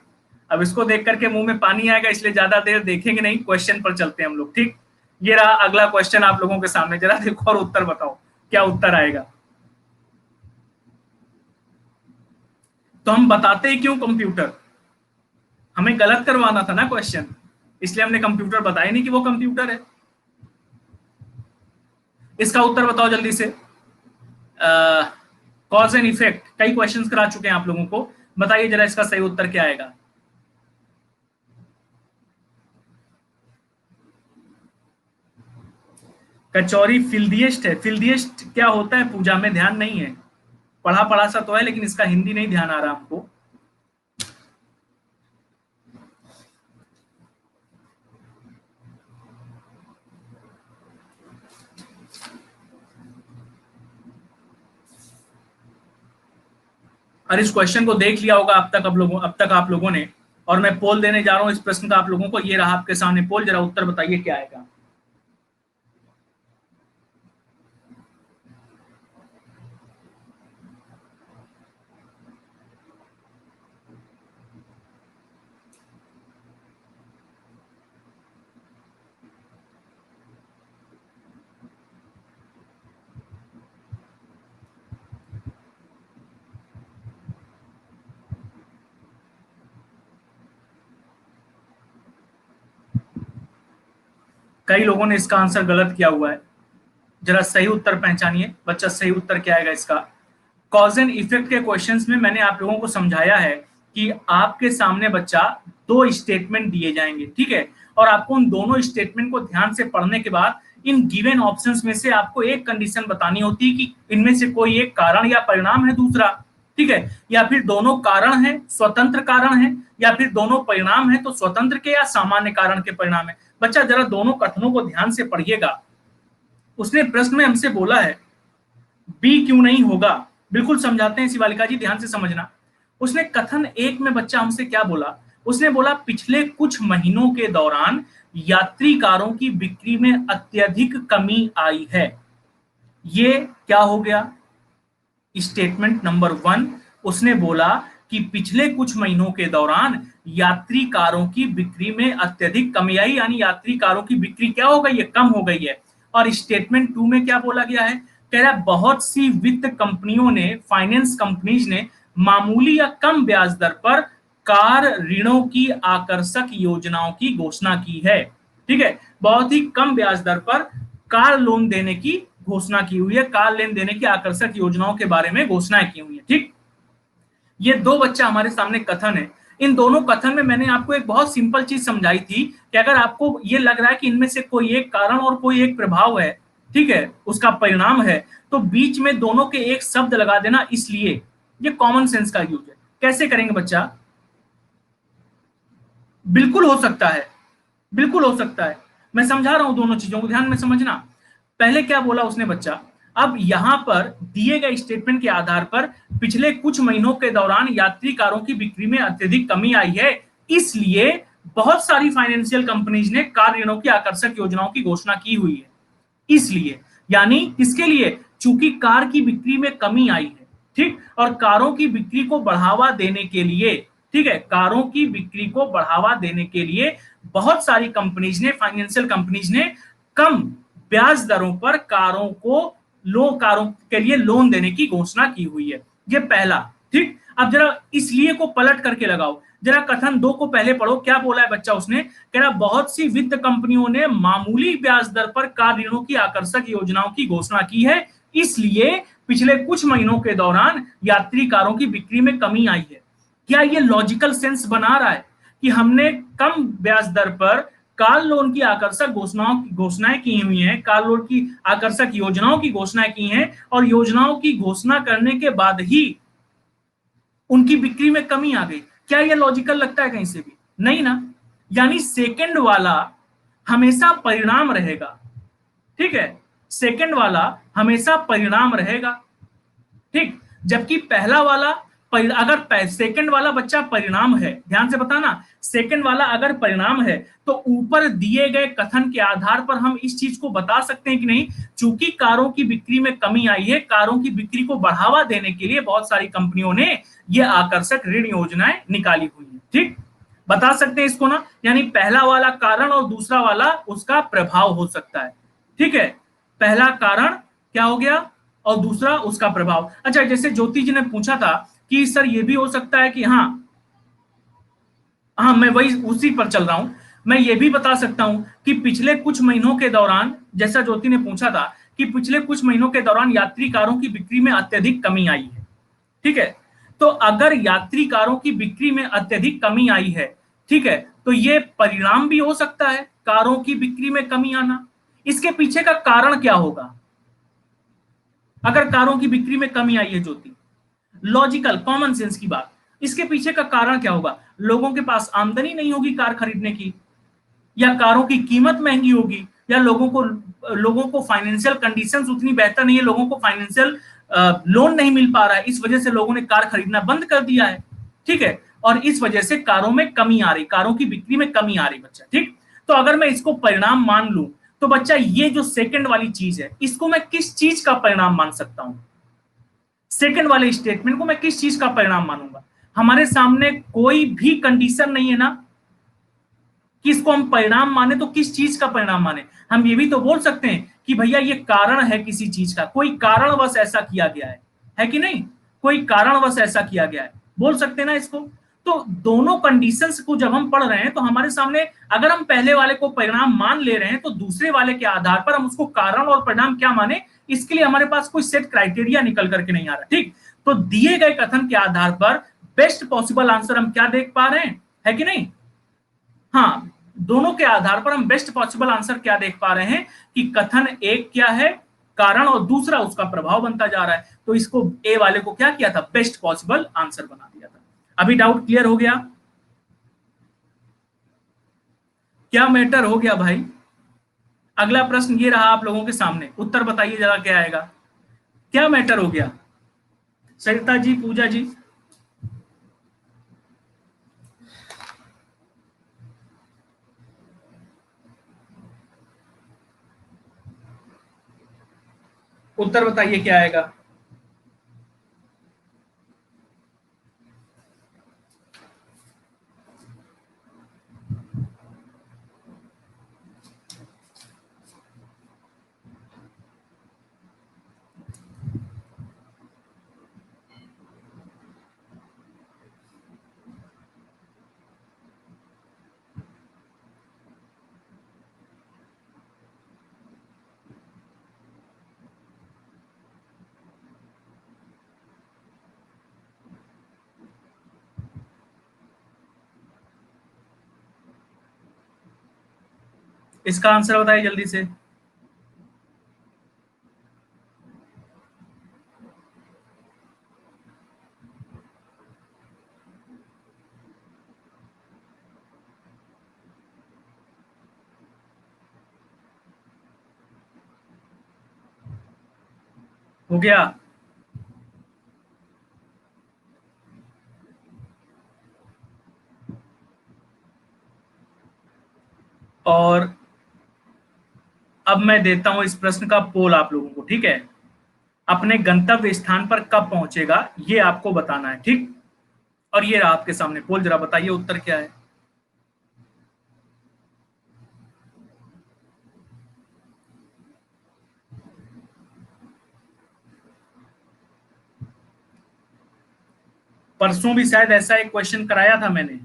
अब इसको देख करके मुंह में पानी आएगा, इसलिए ज्यादा देर देखेंगे नहीं, क्वेश्चन पर चलते हैं हम लोग, ठीक। ये रहा अगला क्वेश्चन आप लोगों के सामने, जरा देखो और उत्तर बताओ क्या उत्तर आएगा। तो हम बताते ही क्यों कंप्यूटर? हमें गलत करवाना था ना क्वेश्चन, इसलिए हमने कंप्यूटर बताया नहीं कि वो कंप्यूटर है। इसका उत्तर बताओ जल्दी से। कॉज एंड इफेक्ट कई क्वेश्चंस करा चुके हैं आप लोगों को, बताइए जरा इसका सही उत्तर क्या आएगा। कचौरी फिल्दिएस्ट है। फिल्दिएस्ट क्या होता है पूजा में? ध्यान नहीं है, पढ़ा पढ़ा सा तो है लेकिन इसका हिंदी नहीं ध्यान आ रहा हमको। और इस क्वेश्चन को देख लिया होगा अब तक आप लोगों ने, और मैं पोल देने जा रहा हूं इस प्रश्न का आप लोगों को। ये रहा आपके सामने पोल, जरा उत्तर बताइए क्या आएगा। कई लोगों ने इसका आंसर गलत किया हुआ है, जरा सही उत्तर पहचानिए बच्चा, सही उत्तर क्या आएगा इसका। कॉज एंड इफेक्ट के क्वेश्चंस में मैंने आप लोगों को समझाया है कि आपके सामने बच्चा 2 स्टेटमेंट दिए जाएंगे, ठीक है। और आपको उन दोनों स्टेटमेंट को ध्यान से पढ़ने के बाद इन गिवन ऑप्शंस में से आपको एक कंडीशन बतानी होती है कि इनमें से कोई एक कारण या परिणाम है दूसरा, ठीक है। या फिर दोनों कारण है, स्वतंत्र कारण है, या फिर दोनों परिणाम है तो स्वतंत्र के या सामान्य कारण के परिणाम है। बच्चा जरा दोनों कथनों को ध्यान से पढ़िएगा। उसने प्रश्न में हमसे बोला है बी क्यों नहीं होगा, बिल्कुल समझाते हैं शिवालिका जी, ध्यान से समझना। उसने कथन 1 में बच्चा हमसे क्या बोला? उसने बोला पिछले कुछ महीनों के दौरान यात्री कारों की बिक्री में अत्यधिक कमी आई है। ये क्या हो गया? Statement number 1। उसने बोला कि पिछले कुछ महीनों के दौरान यात्री कारों की बिक्री में अत्यधिक कमी आई, यानी यात्री कारों की बिक्री क्या हो गई है? कम हो गई है। और स्टेटमेंट 2 में क्या बोला गया है? कह रहा बहुत सी वित्त कंपनियों ने, फाइनेंस कंपनीज ने मामूली या कम ब्याज दर पर कार ऋणों की आकर्षक योजनाओं की घोषणा की है, ठीक है। बहुत ही कम ब्याज दर पर कार लोन देने की घोषणा की हुई है, कार लोन देने की आकर्षक योजनाओं के बारे में घोषणाएं की हुई है, ठीक। ये 2 बच्चा हमारे सामने कथन है। इन दोनों कथन में मैंने आपको एक बहुत सिंपल चीज समझाई थी कि अगर आपको ये लग रहा है कि इनमें से कोई एक कारण और कोई एक प्रभाव है, ठीक है, उसका परिणाम है, तो बीच में दोनों के एक शब्द लगा देना। इसलिए ये कॉमन सेंस का यूज है। कैसे करेंगे बच्चा? बिल्कुल हो सकता है, बिल्कुल हो सकता है। मैं समझा रहा हूं, दोनों चीजों को ध्यान में समझना। पहले क्या बोला उसने बच्चा? अब यहां पर दिए गए स्टेटमेंट के आधार पर पिछले कुछ महीनों के दौरान यात्री कारों की बिक्री में अत्यधिक कमी आई है, इसलिए बहुत सारी फाइनेंशियल कंपनीज ने कार ऋणों की आकर्षक योजनाओं की घोषणा की हुई है। इसलिए यानी किसके लिए? चूंकि कार की बिक्री में कमी आई है, ठीक, और कारों की बिक्री को बढ़ावा देने के लिए, ठीक है, कारों की बिक्री को बढ़ावा देने के लिए बहुत सारी कंपनीज ने, फाइनेंशियल कंपनीज ने कम ब्याज दरों पर कारों के लिए लोन देने की घोषणा की हुई है। ये पहला। ठीक, अब जरा इसलिए को पलट करके लगाओ, जरा कथन 2 को पहले पढ़ो, क्या बोला है बच्चा उसने, कह रहा बहुत सी वित्त कंपनियों ने मामूली ब्याज दर पर कार ऋणों की आकर्षक योजनाओं की घोषणा की है, इसलिए पिछले कुछ महीनों के दौरान यात्री कारों की बिक्री में कमी आई है। क्या ये लॉजिकल सेंस बना रहा है कि हमने कम ब्याज दर पर कार लोन की आकर्षक घोषणाएं की हुई हैं, कार लोन की आकर्षक योजनाओं की घोषणाएं की हैं, और योजनाओं की घोषणा करने के बाद ही उनकी बिक्री में कमी आ गई? क्या यह लॉजिकल लगता है कहीं से भी? नहीं ना। यानी सेकंड वाला हमेशा परिणाम रहेगा। ठीक है, सेकंड वाला हमेशा परिणाम रहेगा। ठीक, जबकि पहला वाला अगर सेकंड वाला बच्चा परिणाम है, ध्यान से बताना, सेकंड वाला अगर परिणाम है तो ऊपर दिए गए कथन के आधार पर हम इस चीज को बता सकते हैं कि नहीं, चूंकि कारों की बिक्री में कमी आई है, कारों की बिक्री को बढ़ावा देने के लिए बहुत सारी कंपनियों ने ये आकर्षक ऋण योजनाएं निकाली हुई है। ठीक, बता सकते हैं इसको ना, यानी पहला वाला कारण और दूसरा वाला उसका प्रभाव हो सकता है। ठीक है, पहला कारण क्या हो गया और दूसरा उसका प्रभाव। अच्छा, जैसे ज्योति जी ने पूछा था कि सर ये भी हो सकता है कि हाँ हाँ, मैं वही उसी पर चल रहा हूं, मैं ये भी बता सकता हूं कि पिछले कुछ महीनों के दौरान, जैसा ज्योति ने पूछा था कि पिछले कुछ महीनों के दौरान यात्री कारों की बिक्री में अत्यधिक कमी आई है। ठीक है, तो अगर यात्री कारों की बिक्री में अत्यधिक कमी आई है, ठीक है, तो ये परिणाम भी हो सकता है कारों की बिक्री में कमी आना। इसके पीछे का कारण क्या होगा? अगर कारों की बिक्री में कमी आई है ज्योति, लॉजिकल कॉमन सेंस की बात, इसके पीछे का कारण क्या होगा? लोगों के पास आमदनी नहीं होगी कार खरीदने की, या कारों की कीमत महंगी होगी, या लोगों को फाइनेंशियल कंडीशंस उतनी बेहतर नहीं है, लोगों को फाइनेंशियल लोन नहीं मिल पा रहा है, इस वजह से लोगों ने कार खरीदना बंद कर दिया है। ठीक है, और इस वजह से कारों में कमी आ रही, कारों की बिक्री में कमी आ रही बच्चा। ठीक, तो अगर मैं इसको परिणाम मान लूं तो बच्चा ये जो सेकंड वाली चीज है, इसको मैं किस चीज का परिणाम मान सकता हूं? सेकंड वाले स्टेटमेंट को मैं किस चीज का परिणाम मानूंगा? हमारे सामने कोई भी कंडीशन नहीं है ना कि इसको हम परिणाम माने, तो किस चीज का परिणाम माने? हम ये भी तो बोल सकते हैं कि भैया ये कारण है किसी चीज का, कोई कारणवश ऐसा किया गया है कि नहीं? कोई कारणवश ऐसा किया गया है, बोल सकते हैं ना इसको। तो दोनों कंडीशंस को जब हम पढ़ रहे हैं तो हमारे सामने, अगर हम पहले वाले को परिणाम मान ले रहे हैं तो दूसरे वाले के आधार पर हम उसको कारण और परिणाम क्या माने, इसके लिए हमारे पास कोई सेट क्राइटेरिया निकल करके नहीं आ रहा। ठीक, तो दिए गए कथन के आधार पर बेस्ट पॉसिबल आंसर हम क्या देख पा रहे हैं, है कि नहीं? हाँ, दोनों के आधार पर हम बेस्ट पॉसिबल आंसर क्या देख पा रहे हैं कि कथन एक क्या है, कारण, और दूसरा उसका प्रभाव बनता जा रहा है। तो इसको ए वाले को क्या किया था, बेस्ट पॉसिबल आंसर बना दिया था। अभी डाउट क्लियर हो गया? क्या मैटर हो गया भाई? अगला प्रश्न ये रहा आप लोगों के सामने, उत्तर बताइए जरा क्या आएगा। क्या मैटर हो गया? सरिता जी, पूजा जी, उत्तर बताइए क्या आएगा। इसका आंसर बताइए जल्दी से। हो गया? और अब मैं देता हूं इस प्रश्न का पोल आप लोगों को। ठीक है, अपने गंतव्य स्थान पर कब पहुंचेगा ये आपको बताना है। ठीक, और ये रहा आपके सामने पोल, जरा बताइए उत्तर क्या है। परसों भी शायद ऐसा एक क्वेश्चन कराया था मैंने।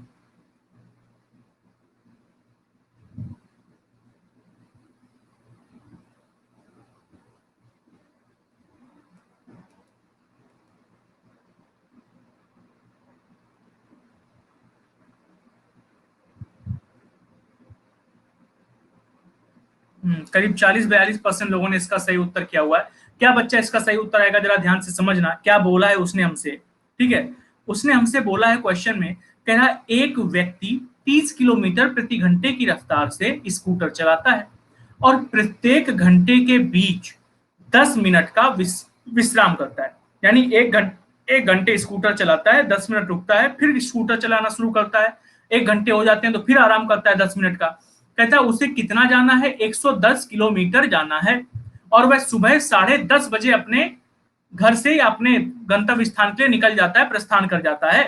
करीब 40-42% लोगों ने इसका सही उत्तर किया हुआ है। क्या बच्चा इसका सही उत्तर आएगा, जरा ध्यान से समझना क्या बोला है उसने हमसे। ठीक है, उसने हमसे बोला है क्वेश्चन में, कह रहा एक व्यक्ति 30 किलोमीटर प्रति घंटे की रफ्तार से स्कूटर चलाता है और प्रत्येक घंटे के बीच 10 मिनट का विश्राम करता है। यानी 1 घंटे स्कूटर चलाता है, 10 मिनट रुकता है, फिर स्कूटर चलाना शुरू करता है, 1 घंटे हो जाते हैं तो फिर आराम करता है 10 मिनट का। कहता है उसे कितना जाना है, 110 किलोमीटर जाना है और वह सुबह 10:30 बजे अपने घर से अपने गंतव्य स्थान के लिए निकल जाता है, प्रस्थान कर जाता है।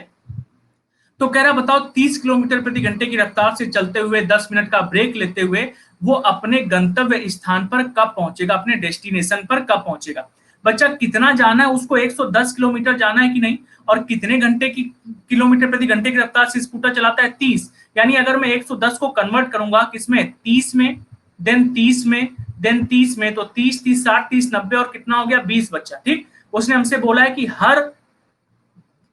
तो कह रहा बताओ 30 किलोमीटर प्रति घंटे की रफ्तार से चलते हुए 10 मिनट का ब्रेक लेते हुए वो अपने गंतव्य स्थान पर कब पहुंचेगा, अपने डेस्टिनेशन पर कब पहुंचेगा। बच्चा कितना जाना है उसको, 110 किलोमीटर जाना है कि नहीं, और कितने घंटे की किलोमीटर प्रति घंटे की रफ्तार से स्कूटर चलाता है, 30। यानी अगर मैं 110 को कन्वर्ट करूंगा किसमें, 30 में, देन 30 में, देन 30 में, तो 30 30 60 30 90 और कितना हो गया 20 बच्चा। ठीक, उसने हमसे बोला है कि हर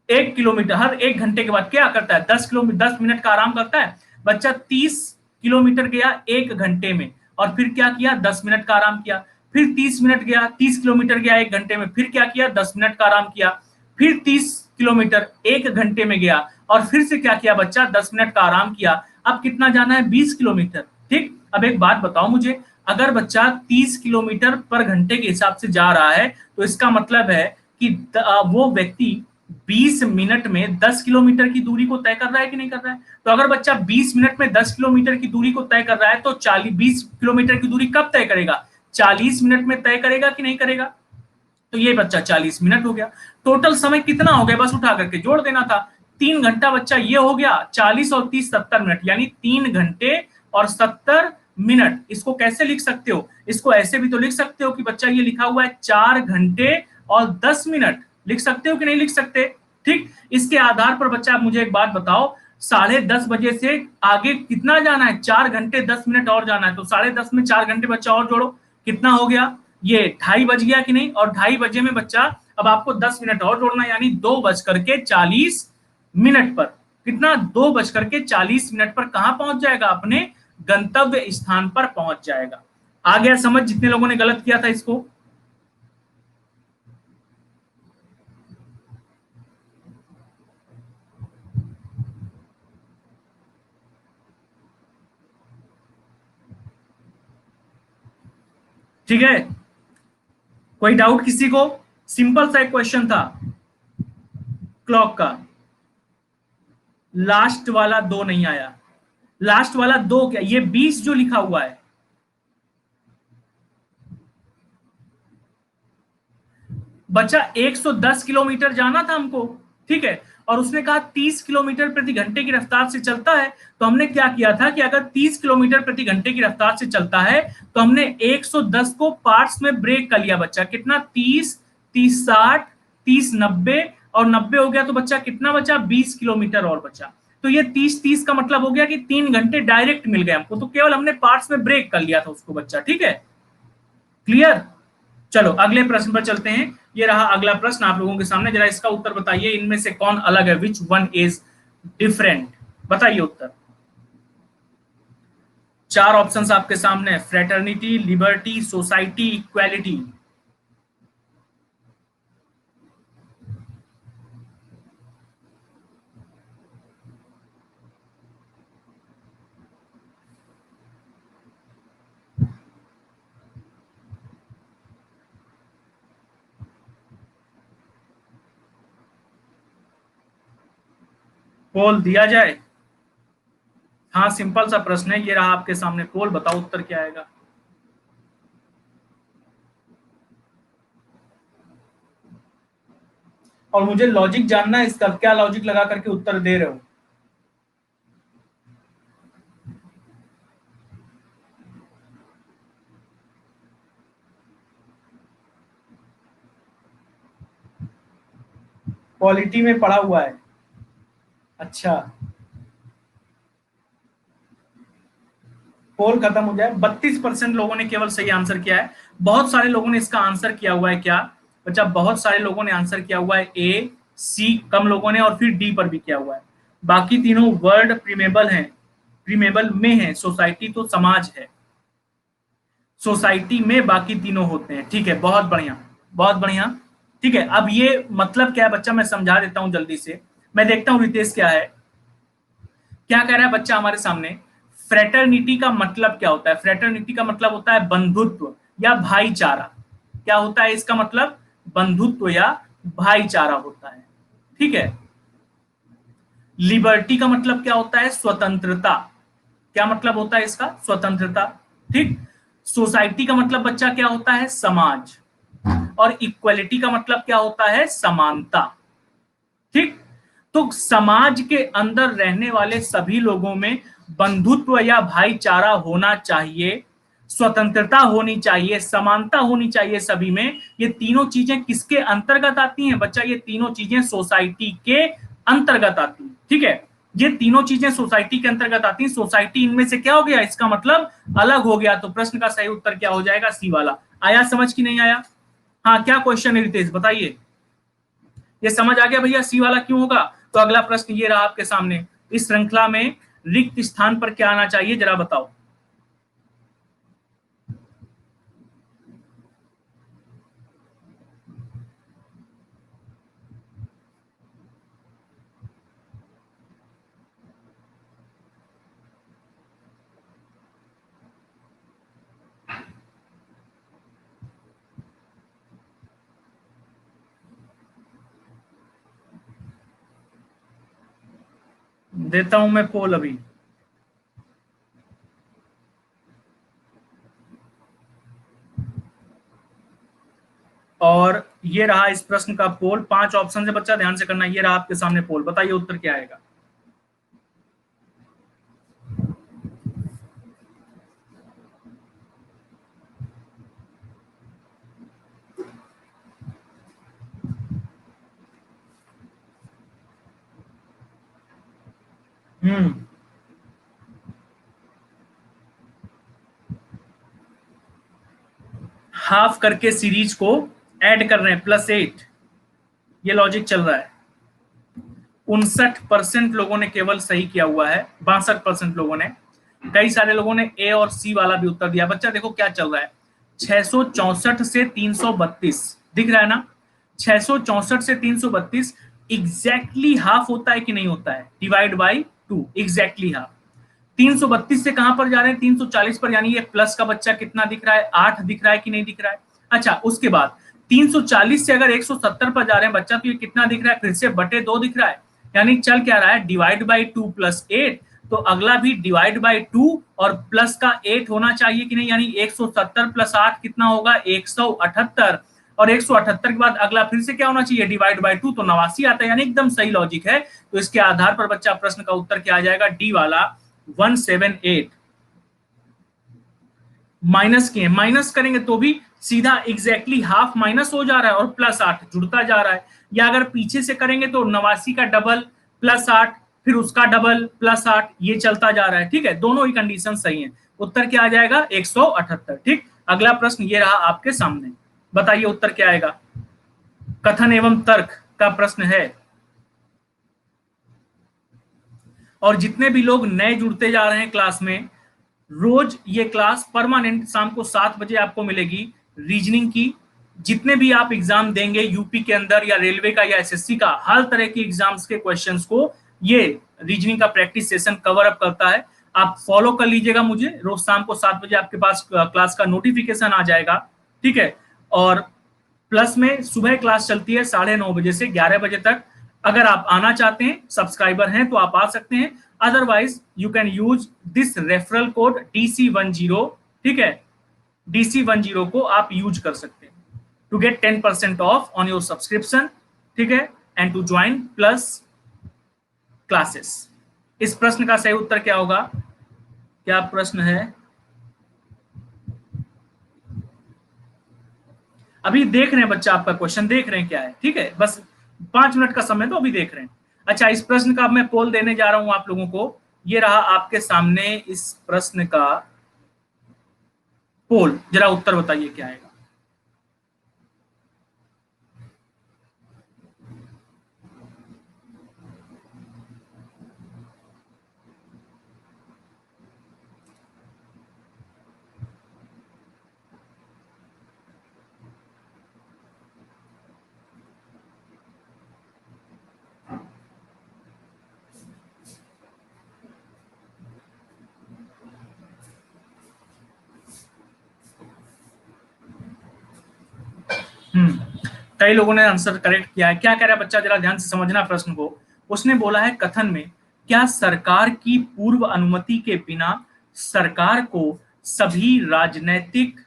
1 किलोमीटर, हर 1 घंटे के बाद क्या करता है, 10 किलोमीटर 10 मिनट का आराम करता है। बच्चा 30 किलोमीटर गया 1 घंटे में और फिर क्या किया, 10 मिनट का आराम किया। फिर 30 मिनट गया, 30 किलोमीटर गया 1 घंटे में, फिर क्या किया, 10 मिनट का आराम किया। फिर 30 किलोमीटर 1 घंटे में गया और फिर से क्या किया बच्चा, 10 मिनट का आराम किया। अब कितना जाना है, 20 किलोमीटर। ठीक, अब एक बात बताओ मुझे, अगर बच्चा 30 किलोमीटर पर घंटे के हिसाब से जा रहा है तो इसका मतलब है कि वो व्यक्ति 20 मिनट में 10 किलोमीटर की दूरी को तय कर रहा है कि नहीं कर रहा है। तो अगर बच्चा 20 मिनट में 10 किलोमीटर की दूरी को तय कर रहा है तो 20 किलोमीटर की दूरी कब तय करेगा, 40 मिनट में तय करेगा कि नहीं करेगा। तो ये बच्चा 40 मिनट हो गया। टोटल समय कितना हो गया, बस उठा करके जोड़ देना था। 3 घंटा बच्चा ये हो गया, 40 और 30 70 मिनट, यानी 3 घंटे और 70 मिनट। इसको कैसे लिख सकते हो, इसको ऐसे भी तो लिख सकते हो कि बच्चा ये लिखा हुआ है 4 घंटे और 10 मिनट, लिख सकते हो कि नहीं लिख सकते। ठीक, इसके आधार पर बच्चा आप मुझे एक बात बताओ, 10:30 बजे से आगे कितना जाना है, 4 घंटे 10 मिनट और जाना है। तो 10:30 में 4 घंटे बच्चा और जोड़ो, कितना हो गया, ये 2:30 बज गया कि नहीं। और 2:30 बजे में बच्चा अब आपको 10 मिनट और जोड़ना, यानी 2:40 पर, कितना, 2:40 पर कहां पहुंच जाएगा, अपने गंतव्य स्थान पर पहुंच जाएगा। आ गया समझ जितने लोगों ने गलत किया था इसको। ठीक है, कोई डाउट किसी को, सिंपल सा एक क्वेश्चन था क्लॉक का। लास्ट वाला 2 नहीं आया, लास्ट वाला 2 क्या, ये 20 जो लिखा हुआ है, बच्चा 110 किलोमीटर जाना था हमको। ठीक है, और उसने कहा 30 किलोमीटर प्रति घंटे की रफ्तार से चलता है। तो हमने क्या किया था कि अगर 30 किलोमीटर प्रति घंटे की रफ्तार से चलता है तो हमने 110 को पार्ट्स में ब्रेक कर लिया बच्चा, कितना, 30 30 60 30 90 और 90 हो गया, तो बच्चा कितना बचा, 20 किलोमीटर और बचा। तो ये 30 30 का मतलब हो गया कि 3 घंटे डायरेक्ट मिल गए हमको, तो केवल हमने पार्ट्स में ब्रेक कर लिया था उसको बच्चा। ठीक है, क्लियर। चलो अगले प्रश्न पर चलते हैं। ये रहा अगला प्रश्न आप लोगों के सामने, जरा इसका उत्तर बताइए, इनमें से कौन अलग है, विच वन इज डिफरेंट, बताइए उत्तर। 4 ऑप्शंस आपके सामने, फ्रेटर्निटी, लिबर्टी, सोसाइटी, इक्वालिटी। पोल दिया जाए। हाँ सिंपल सा प्रश्न है, ये रहा आपके सामने पोल, बताओ उत्तर क्या आएगा। और मुझे लॉजिक जानना है इसका, क्या लॉजिक लगा करके उत्तर दे रहे हो। क्वालिटी में पढ़ा हुआ है। अच्छा, पोल खत्म हो जाए। 32% लोगों ने केवल सही आंसर किया है। बहुत सारे लोगों ने इसका आंसर किया हुआ है क्या बच्चा? बहुत सारे लोगों ने आंसर किया हुआ है ए, सी कम लोगों ने, और फिर डी पर भी किया हुआ है। बाकी तीनों वर्ड प्रीमेबल हैं, प्रीमेबल में है। सोसाइटी तो समाज है, सोसाइटी में बाकी तीनों होते हैं। ठीक है, बहुत बढ़िया, बहुत बढ़िया। ठीक है, अब ये मतलब क्या है बच्चा, मैं समझा देता हूं जल्दी से। मैं देखता हूं रितेश क्या है, क्या कह रहा है बच्चा हमारे सामने। फ्रेटर्निटी का मतलब क्या होता है? फ्रेटर्निटी का मतलब होता है बंधुत्व या भाईचारा। क्या होता है इसका मतलब? बंधुत्व या भाईचारा होता है। ठीक है। लिबर्टी का मतलब क्या होता है? स्वतंत्रता। क्या मतलब होता है इसका? स्वतंत्रता। ठीक। सोसाइटी का मतलब बच्चा क्या होता है? समाज। और इक्वलिटी का मतलब क्या होता है? समानता। ठीक। तो समाज के अंदर रहने वाले सभी लोगों में बंधुत्व या भाईचारा होना चाहिए, स्वतंत्रता होनी चाहिए, समानता होनी चाहिए सभी में। ये तीनों चीजें किसके अंतर्गत आती हैं बच्चा? ये तीनों चीजें सोसाइटी के अंतर्गत आती हैं। ठीक है, ये तीनों चीजें सोसाइटी के अंतर्गत आती हैं। सोसाइटी इनमें से क्या हो गया? इसका मतलब अलग हो गया। तो प्रश्न का सही उत्तर क्या हो जाएगा? सी वाला। आया समझ की नहीं आया? हाँ, क्या क्वेश्चन है रितेश, बताइए। ये समझ आ गया भैया सी वाला क्यों होगा? तो अगला प्रश्न ये रहा आपके सामने, इस श्रृंखला में रिक्त स्थान पर क्या आना चाहिए, जरा बताओ। देता हूं मैं पोल अभी। और ये रहा इस प्रश्न का पोल। 5 ऑप्शन से बच्चा ध्यान से करना। ये रहा आपके सामने पोल, बताइए उत्तर क्या आएगा। हम्म, हाफ करके सीरीज को ऐड कर रहे हैं, +8। ये लॉजिक चल रहा है। 59% लोगों ने केवल सही किया हुआ है, 62% लोगों ने। कई सारे लोगों ने ए और सी वाला भी उत्तर दिया। बच्चा देखो क्या चल रहा है, 664 से 332 दिख रहा है ना? 664 से 332 एग्जैक्टली हाफ होता है कि नहीं होता है? Divide by 2, exactly half. 332 से कहां पर जा रहे हैं? 340 पर, यानी ये प्लस का बच्चा कितना दिख रहा है? 8 दिख रहा है कि नहीं दिख रहा है? अच्छा, उसके बाद 340 से अगर 170 पर जा रहे हैं बच्चा, तो ये कितना दिख रहा है? फिर से बटे 2 दिख रहा है। यानी चल क्या रहा है? Divide by 2 plus 8। तो अगला भी डिवाइड बाई 2 और प्लस का 8 होना चाहिए कि नहीं? यानी 170 प्लस 8 कितना होगा? 178। और 178 के बाद अगला फिर से क्या होना चाहिए? डिवाइड बाई 2, तो 89 आता है। यानी एकदम सही लॉजिक है। तो इसके आधार पर बच्चा प्रश्न का उत्तर क्या आ जाएगा? डी वाला, 178। माइनस किए, माइनस करेंगे तो भी सीधा एग्जैक्टली हाफ माइनस हो जा रहा है और +8 जुड़ता जा रहा है। या अगर पीछे से करेंगे तो 89 का डबल +8, फिर उसका डबल +8, ये चलता जा रहा है। ठीक है, दोनों ही कंडीशन सही है। उत्तर क्या आ जाएगा? 178। ठीक। अगला प्रश्न ये रहा आपके सामने, बताइए उत्तर क्या आएगा। कथन एवं तर्क का प्रश्न है। और जितने भी लोग नए जुड़ते जा रहे हैं क्लास में, रोज ये क्लास परमानेंट शाम को 7 बजे आपको मिलेगी। रीजनिंग की जितने भी आप एग्जाम देंगे यूपी के अंदर, या रेलवे का, या एसएससी का, हर तरह की एग्जाम्स के क्वेश्चंस को ये रीजनिंग का प्रैक्टिस सेशन कवर अप करता है। आप फॉलो कर लीजिएगा मुझे, रोज शाम को 7 बजे आपके पास क्लास का नोटिफिकेशन आ जाएगा। ठीक है। और प्लस में सुबह क्लास चलती है 9:30 बजे से 11 बजे तक। अगर आप आना चाहते हैं, सब्सक्राइबर हैं, तो आप आ सकते हैं। Otherwise you can use this referral code DC10। ठीक है, DC10 को आप यूज कर सकते हैं to get 10% off on your subscription. ठीक है, and to join plus classes। इस प्रश्न का सही उत्तर क्या होगा? क्या प्रश्न है? अभी देख रहे हैं बच्चा, आपका क्वेश्चन देख रहे हैं क्या है, ठीक है, बस 5 मिनट का समय तो अभी देख रहे हैं। अच्छा, इस प्रश्न का अब मैं पोल देने जा रहा हूं आप लोगों को। ये रहा आपके सामने इस प्रश्न का पोल, जरा उत्तर बताइए क्या आएगा। कई लोगों ने आंसर करेक्ट किया है। क्या कह रहा है बच्चा, जरा ध्यान से समझना प्रश्न को। उसने बोला है कथन में क्या सरकार की पूर्व अनुमति के बिना सरकार को सभी राजनैतिक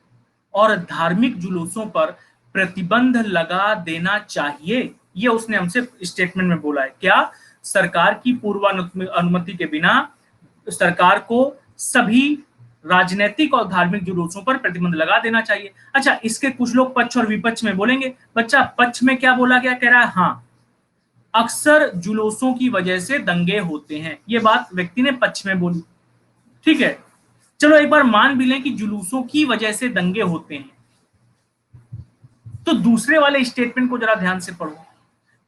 और धार्मिक जुलूसों पर प्रतिबंध लगा देना चाहिए। ये उसने हमसे स्टेटमेंट में बोला है। क्या सरकार की पूर्व अनुमति के बिना सरकार को सभी राजनीतिक और धार्मिक जुलूसों पर प्रतिबंध लगा देना चाहिए। अच्छा, इसके कुछ लोग पक्ष और विपक्ष में बोलेंगे। बच्चा, पक्ष में क्या बोला गया? कह रहा है हाँ, अक्सर जुलूसों की वजह से दंगे होते हैं। ये बात व्यक्ति ने पक्ष में बोली, ठीक है। चलो एक बार मान भी लें कि जुलूसों की वजह से दंगे होते हैं, तो दूसरे वाले स्टेटमेंट को जरा ध्यान से पढ़ो।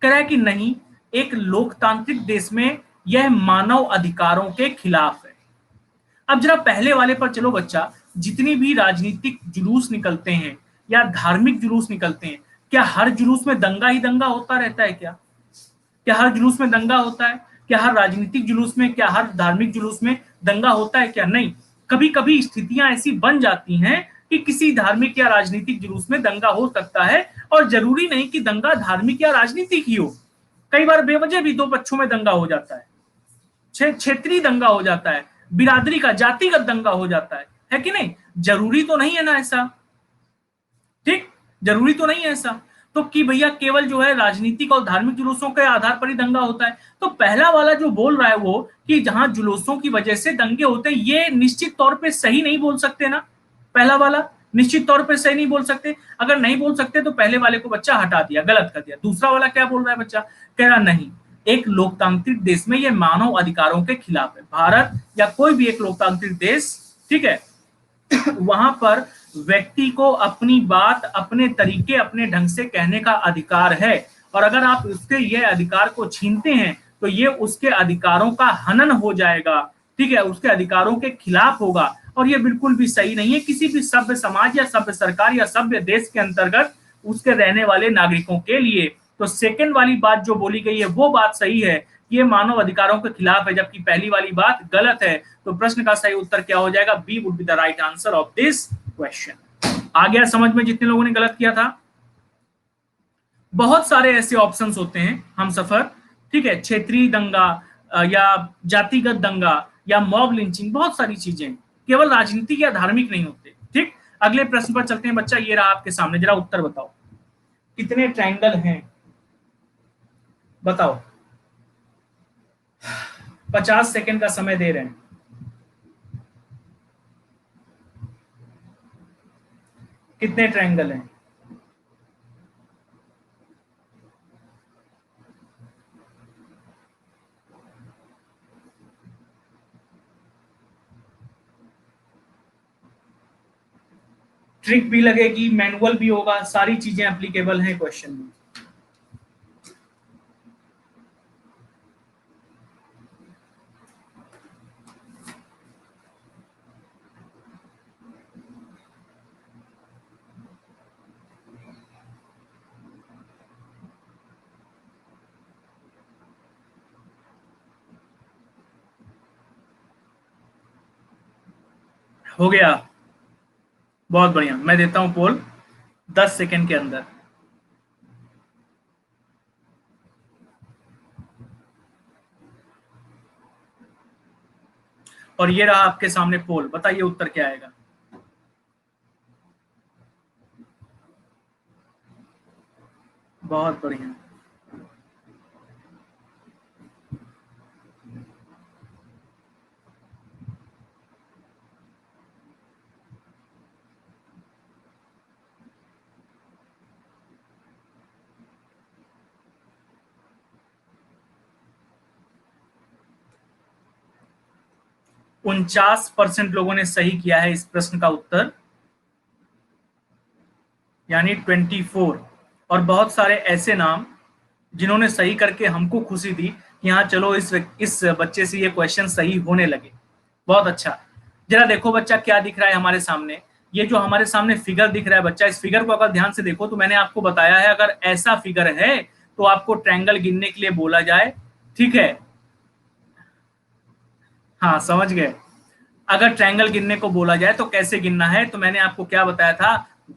कह रहा है कि नहीं, एक लोकतांत्रिक देश में यह मानव अधिकारों के खिलाफ है। अब जरा पहले वाले पर चलो बच्चा। जितनी भी राजनीतिक जुलूस निकलते हैं या धार्मिक जुलूस निकलते हैं, क्या हर जुलूस में दंगा ही दंगा होता रहता है? क्या हर जुलूस में दंगा होता है? क्या हर राजनीतिक जुलूस में, क्या हर धार्मिक जुलूस में दंगा होता है? क्या नहीं। कभी कभी स्थितियां ऐसी बन जाती हैं कि किसी धार्मिक या राजनीतिक जुलूस में दंगा हो सकता है, और जरूरी नहीं कि दंगा धार्मिक या राजनीतिक ही हो। कई बार बेवजह भी दो पक्षों में दंगा हो जाता है, क्षेत्रीय दंगा हो जाता है, बिरादरी का, जातिगत दंगा हो जाता है कि नहीं? जरूरी तो नहीं है ना ऐसा, ठीक, जरूरी तो नहीं है ऐसा। तो कि भैया केवल जो है राजनीतिक और धार्मिक जुलूसों के आधार पर ही दंगा होता है। तो पहला वाला जो बोल रहा है वो कि जहां जुलूसों की वजह से दंगे होते हैं, ये निश्चित तौर पे सही नहीं बोल सकते ना। पहला वाला निश्चित तौर पे सही नहीं बोल सकते। अगर नहीं बोल सकते तो पहले वाले को बच्चा हटा दिया, गलत कर दिया। दूसरा वाला क्या बोल रहा है बच्चा? कह रहा नहीं, एक लोकतांत्रिक देश में यह मानव अधिकारों के खिलाफ है। भारत या कोई भी एक लोकतांत्रिक देश, ठीक है, वहां पर व्यक्ति को अपनी बात अपने तरीके, अपने ढंग से कहने का अधिकार है, और अगर आप उसके ये अधिकार को छीनते हैं तो ये उसके अधिकारों का हनन हो जाएगा, ठीक है, उसके अधिकारों के खिलाफ होगा। और ये बिल्कुल भी सही नहीं है किसी भी सभ्य समाज या सभ्य सरकार या सभ्य देश के अंतर्गत उसके रहने वाले नागरिकों के लिए। तो सेकंड वाली बात जो बोली गई है वो बात सही है, ये मानव अधिकारों के खिलाफ है, जबकि पहली वाली बात गलत है। तो प्रश्न का सही उत्तर क्या हो जाएगा? B would be the right answer of this question. आ गया समझ में जितने लोगों ने गलत किया था? बहुत सारे ऐसे ऑप्शंस होते हैं हम सफर, ठीक है, क्षेत्रीय दंगा या जातिगत दंगा या मॉब लिंचिंग, बहुत सारी चीजें, केवल राजनीतिक या धार्मिक नहीं होते, ठीक। अगले प्रश्न पर चलते हैं बच्चा। ये रहा आपके सामने, जरा उत्तर बताओ, कितने ट्रायंगल हैं? बताओ। 50 सेकंड का समय दे रहे हैं। कितने ट्रायंगल हैं? ट्रिक भी लगेगी, मैनुअल भी होगा, सारी चीजें एप्लीकेबल हैं क्वेश्चन में। हो गया, बहुत बढ़िया। मैं देता हूं पोल 10 सेकंड के अंदर। और ये रहा आपके सामने पोल, बताइए उत्तर क्या आएगा? बहुत बढ़िया। 49% लोगों ने सही किया है इस प्रश्न का उत्तर, यानी 24। और बहुत सारे ऐसे नाम जिन्होंने सही करके हमको खुशी दी कि हाँ चलो इस बच्चे से ये क्वेश्चन सही होने लगे। बहुत अच्छा। जरा देखो बच्चा क्या दिख रहा है हमारे सामने। ये जो हमारे सामने फिगर दिख रहा है बच्चा, इस फिगर को अगर ध्यान से देखो तो मैंने आपको बताया है अगर ऐसा फिगर है तो आपको ट्रायंगल गिनने के लिए बोला जाए। ठीक है, हाँ समझ गए। अगर ट्रायंगल गिनने को बोला जाए तो कैसे गिनना है, तो मैंने आपको क्या बताया था,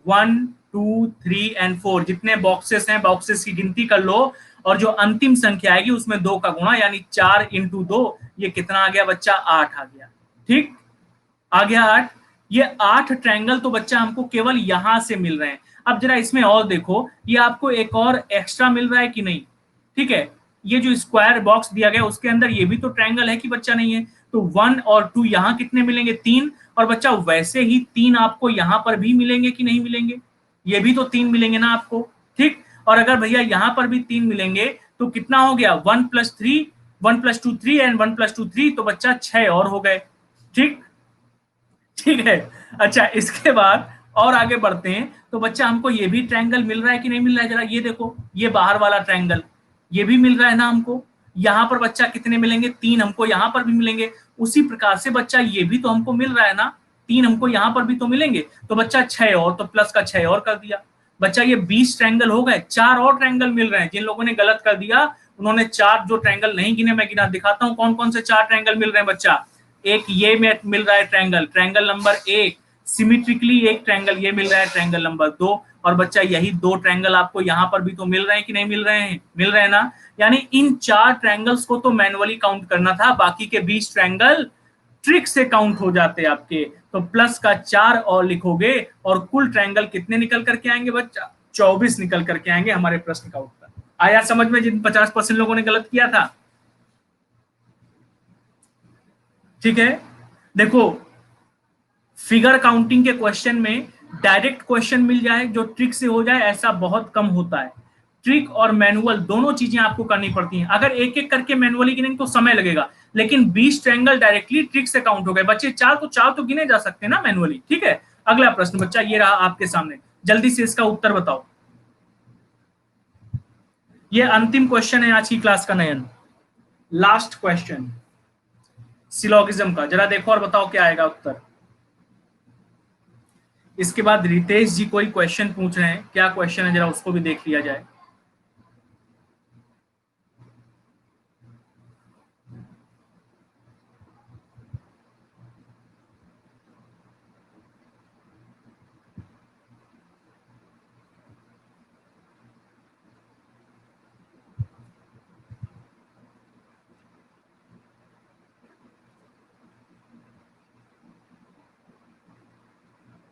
1 2 3 एंड 4 जितने बॉक्सेस हैं बॉक्सेस की गिनती कर लो, और जो अंतिम संख्या आएगी उसमें 2 का गुणा, यानी 4 × 2, ये कितना आ गया बच्चा, 8 आ गया। ठीक, आ गया 8। ये 8 ट्रायंगल तो बच्चा हमको केवल यहां से मिल रहे हैं। अब जरा इसमें और देखो, ये आपको एक और एक्स्ट्रा मिल रहा है कि नहीं। ठीक है, ये जो स्क्वायर बॉक्स दिया गया उसके अंदर ये भी तो ट्रायंगल है कि बच्चा नहीं है, तो 1 और 2 यहाँ कितने मिलेंगे, 3। और बच्चा वैसे ही 3 आपको यहाँ पर भी मिलेंगे कि नहीं मिलेंगे, ये भी तो 3 मिलेंगे ना आपको। ठीक, और अगर भैया यहाँ पर भी 3 मिलेंगे तो कितना हो गया, 1 + 3, 1 + 2 3 एंड 1 + 2 3, तो बच्चा 6 और हो गए। ठीक, ठीक है। अच्छा, इसके बाद और आगे बढ़ते हैं तो बच्चा हमको ये भी ट्रायंगल मिल रहा है कि नहीं मिल रहा है, जरा ये देखो, ये बाहर वाला ट्रायंगल ये भी मिल रहा है ना हमको। यहाँ पर बच्चा कितने मिलेंगे, 3 हमको यहाँ पर भी मिलेंगे। उसी प्रकार से बच्चा ये भी तो हमको मिल रहा है ना, 3 हमको यहाँ पर भी तो मिलेंगे, तो बच्चा 6 और, तो प्लस का 6 और कर दिया। बच्चा ये 20 ट्रायंगल हो गए, 4 और ट्रायंगल मिल रहे हैं। जिन लोगों ने गलत कर दिया उन्होंने 4 जो ट्रायंगल नहीं गिने, मैं गिना दिखाता हूँ कौन कौन से 4 ट्रायंगल मिल रहे हैं बच्चा। एक ये मिल रहा है ट्रायंगल, ट्रायंगल नंबर 1, सिमेट्रिकली एक ट्रायंगल ये मिल रहा है ट्रायंगल नंबर 2, और बच्चा यही 2 ट्रायंगल आपको यहाँ पर भी तो मिल रहे हैं कि नहीं मिल रहे हैं, मिल रहे हैं ना। यानी इन 4 ट्रायंगल्स को तो मैनुअली काउंट करना था, बाकी के 20 ट्रायंगल ट्रिक से काउंट हो जाते आपके। तो प्लस का 4 और लिखोगे और कुल ट्रायंगल कितने निकल करके आएंगे बच्चा, 24 निकल करके आएंगे हमारे प्रश्न का उत्तर। आया समझ में, जिन 50% लोगों ने गलत किया था। ठीक है, देखो फिगर काउंटिंग के क्वेश्चन में डायरेक्ट क्वेश्चन मिल जाए जो ट्रिक से हो जाए ऐसा बहुत कम होता है। ट्रिक और मैनुअल दोनों चीजें आपको करनी पड़ती हैं। अगर एक एक करके मैनुअली गिनेंगे तो समय लगेगा, लेकिन 20 ट्रायंगल डायरेक्टली ट्रिक से काउंट हो गए बच्चे। 4 तो गिने जा सकते हैं ना मैनुअली। ठीक है, अगला प्रश्न बच्चा ये रहा आपके सामने, जल्दी से इसका उत्तर बताओ। ये अंतिम क्वेश्चन है आज की क्लास का नयन, लास्ट क्वेश्चन सिलोगिज्म का। जरा देखो और बताओ क्या आएगा उत्तर। इसके बाद रितेश जी कोई क्वेश्चन पूछ रहे हैं, क्या क्वेश्चन है जरा उसको भी देख लिया जाए।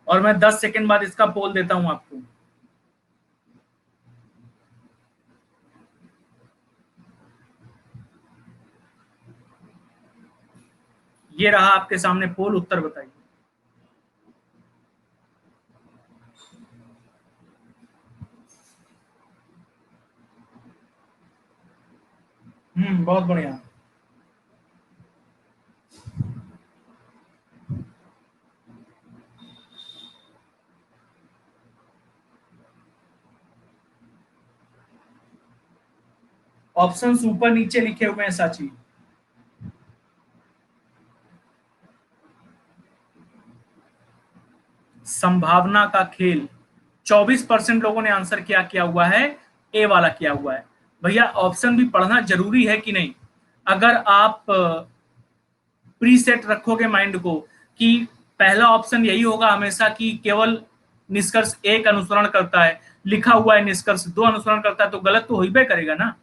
और मैं 10 सेकंड बाद इसका पोल देता हूं आपको। ये रहा आपके सामने पोल, उत्तर बताइए। बहुत बढ़िया। ऑप्शंस ऊपर नीचे लिखे हुए हैं साची। संभावना का खेल, 24% लोगों ने आंसर क्या किया हुआ है, ए वाला किया हुआ है। भैया ऑप्शन भी पढ़ना जरूरी है कि नहीं। अगर आप प्रीसेट रखोगे माइंड को कि पहला ऑप्शन यही होगा हमेशा कि केवल निष्कर्ष 1 अनुसरण करता है, लिखा हुआ है निष्कर्ष 2 अनुसरण करता है, तो गलत तो हो ही करेगा ना।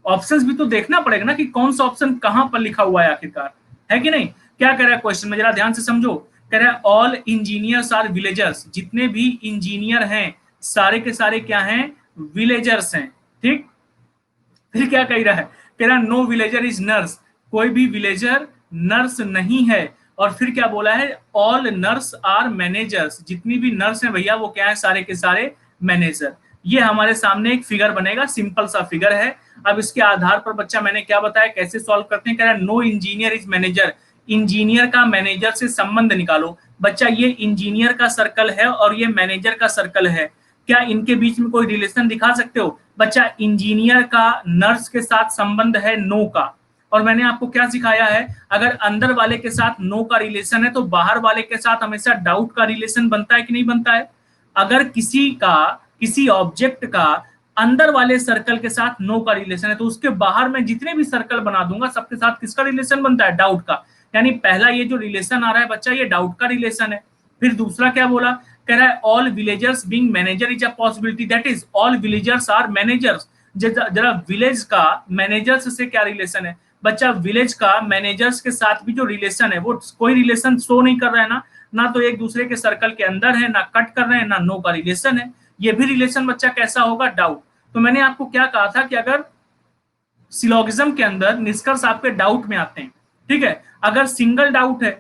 ऑप्शंस भी तो देखना पड़ेगा ना कि कौन सा ऑप्शन कहां पर लिखा हुआ है आखिरकार, है कि नहीं। क्या कह रहा है क्वेश्चन में, जरा ध्यान से समझो। कह रहा है ऑल इंजीनियर्स आर विलेजर्स, जितने भी इंजीनियर हैं सारे के सारे क्या हैं, विलेजर्स हैं। ठीक, फिर क्या कह रहा है, कह रहा नो विलेजर इज नर्स, कोई भी विलेजर नर्स नहीं है। और फिर क्या बोला है, ऑल नर्स आर मैनेजर्स, जितनी भी नर्स हैं भैया वो क्या है, सारे के सारे मैनेजर। ये हमारे सामने एक फिगर बनेगा, सिंपल सा फिगर है। अब इसके आधार पर बच्चा मैंने क्या बताया कैसे सॉल्व करते हैं। कह रहा है no engineer is manager, engineer का मैनेजर से संबंध निकालो। बच्चा ये इंजीनियर का सर्कल है और ये मैनेजर का सर्कल है, क्या इनके बीच में कोई रिलेशन दिखा सकते हो? बच्चा इंजीनियर का नर्स के साथ संबंध है नो का। और मैंने आपको क्या सिखाया है, अगर अंदर वाले के साथ नो का रिलेशन है तो बाहर वाले के साथ हमेशा डाउट का रिलेशन बनता है कि नहीं बनता है? अगर किसी ऑब्जेक्ट का अंदर वाले सर्कल के साथ नो का रिलेशन है तो उसके बाहर में जितने भी सर्कल बना दूंगा सबके साथ किसका रिलेशन बनता है? डाउट का। यानी पहला ये जो रिलेशन आ रहा है बच्चा ये डाउट का रिलेशन है। फिर दूसरा क्या बोला, कह रहा है all villagers being manager is a possibility, that is all villagers are managers. जरा विलेज का मैनेजर्स से क्या रिलेशन है? बच्चा विलेज का मैनेजर्स के साथ भी जो रिलेशन है वो कोई रिलेशन शो नहीं कर रहा है ना, ना तो एक दूसरे के सर्कल के अंदर है, ना कट कर रहे हैं, ना नो का रिलेशन है। ये भी रिलेशन बच्चा कैसा होगा? डाउट। तो मैंने आपको क्या कहा था कि अगर सिलोगिज्म के अंदर निष्कर्ष आपके डाउट में आते हैं, ठीक है, अगर सिंगल डाउट है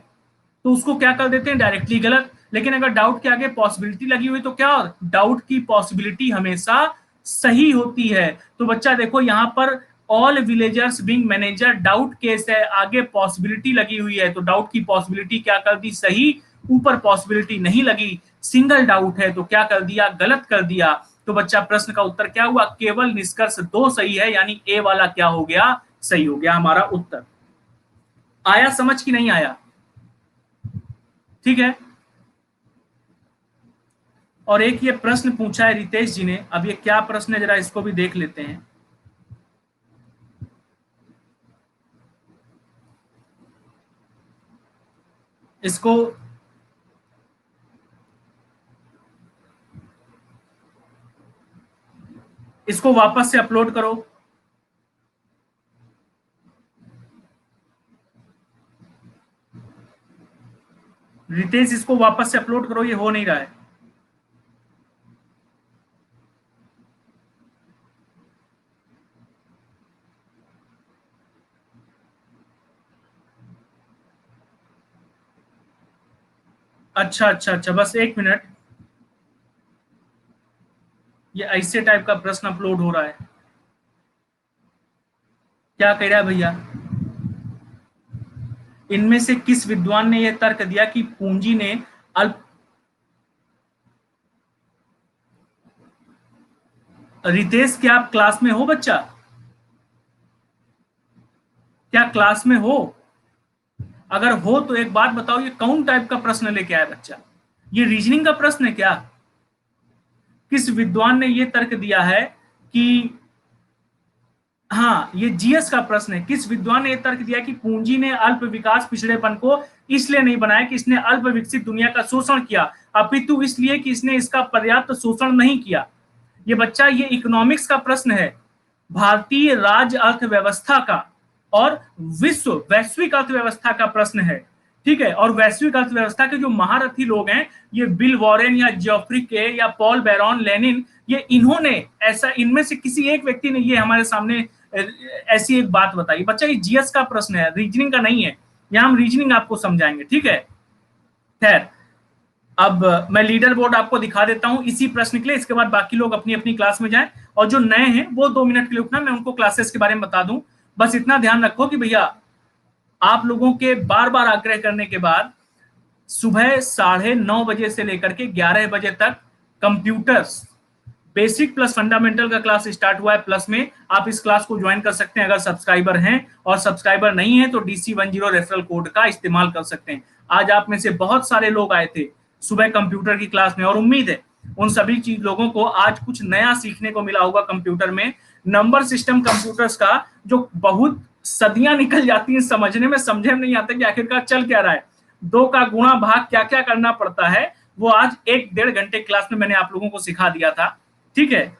तो उसको क्या कर देते हैं? डायरेक्टली गलत। लेकिन अगर डाउट के आगे पॉसिबिलिटी लगी हुई तो क्या, और डाउट की पॉसिबिलिटी हमेशा सही होती है। तो बच्चा देखो यहां पर all villagers being manager doubt case है, आगे पॉसिबिलिटी लगी हुई है तो डाउट की पॉसिबिलिटी क्या कर दी? सही। ऊपर पॉसिबिलिटी नहीं लगी, सिंगल डाउट है तो क्या कर दिया? गलत कर दिया। तो बच्चा प्रश्न का उत्तर क्या हुआ? केवल निष्कर्ष दो सही है, यानी ए वाला क्या हो गया? सही हो गया हमारा उत्तर। आया समझ कि नहीं आया? ठीक है। और एक ये प्रश्न पूछा है रितेश जी ने, अब ये क्या प्रश्न है जरा इसको भी देख लेते हैं। इसको इसको वापस से अपलोड करो। रितेश इसको वापस से अपलोड करो, ये हो नहीं रहा है। अच्छा अच्छा अच्छा, बस एक मिनट। ये ऐसे टाइप का प्रश्न अपलोड हो रहा है, क्या कह रहा है भैया? इनमें से किस विद्वान ने यह तर्क दिया कि पूंजी ने अल्प। रितेश क्या आप क्लास में हो बच्चा? क्या क्लास में हो? अगर हो तो एक बात बताओ, ये कौन टाइप का प्रश्न लेके आया बच्चा? ये रीजनिंग का प्रश्न है क्या? किस विद्वान ने यह तर्क दिया है कि, हाँ ये जीएस का प्रश्न है, किस विद्वान ने यह तर्क दिया कि पूंजी ने अल्प विकास पिछड़ेपन को इसलिए नहीं बनाया कि इसने अल्प विकसित दुनिया का शोषण किया, अपितु इसलिए कि इसने इसका पर्याप्त शोषण नहीं किया। ये बच्चा ये इकोनॉमिक्स का प्रश्न है, भारतीय राज्य अर्थव्यवस्था का और वैश्विक अर्थव्यवस्था का प्रश्न है। ठीक है, और वैश्विक अर्थव्यवस्था के जो महारथी लोग हैं, ये बिल वॉरेन या जॉफ्री के या पॉल बैरॉन लेनिन, ये इन्होंने ऐसा, इनमें से किसी एक व्यक्ति ने ये हमारे सामने ऐसी एक बात बताई। बच्चा ये जीएस का प्रश्न है, रीजनिंग का नहीं है। यहां हम रीजनिंग आपको समझाएंगे, ठीक है। खैर, अब मैं लीडर बोर्ड आपको दिखा देता हूं इसी प्रश्न के लिए, इसके बाद बाकी लोग अपनी अपनी क्लास में जाएं। और जो नए हैं वो 2 मिनट के लिए उठना, मैं उनको क्लासेस के बारे में बता दूं। बस इतना ध्यान रखो कि भैया आप लोगों के बार बार आग्रह करने के बाद सुबह 9:30 बजे से लेकर के 11 बजे तक कंप्यूटर्स बेसिक प्लस फंडामेंटल का क्लास स्टार्ट हुआ है प्लस में। आप इस क्लास को ज्वाइन कर सकते हैं अगर सब्सक्राइबर हैं, और सब्सक्राइबर नहीं है तो DC10 रेफरल कोड का इस्तेमाल कर सकते हैं। आज आप में से बहुत सारे लोग आए थे सुबह कंप्यूटर की क्लास में, और उम्मीद है उन सभी चीज लोगों को आज कुछ नया सीखने को मिला होगा कंप्यूटर में। नंबर सिस्टम कंप्यूटर्स का जो बहुत सदियां निकल जाती हैं समझने में, समझे में नहीं आता कि आखिरकार चल क्या रहा है, दो का गुणा भाग क्या क्या करना पड़ता है, वो आज 1-1.5 घंटे क्लास में मैंने आप लोगों को सिखा दिया था। ठीक है,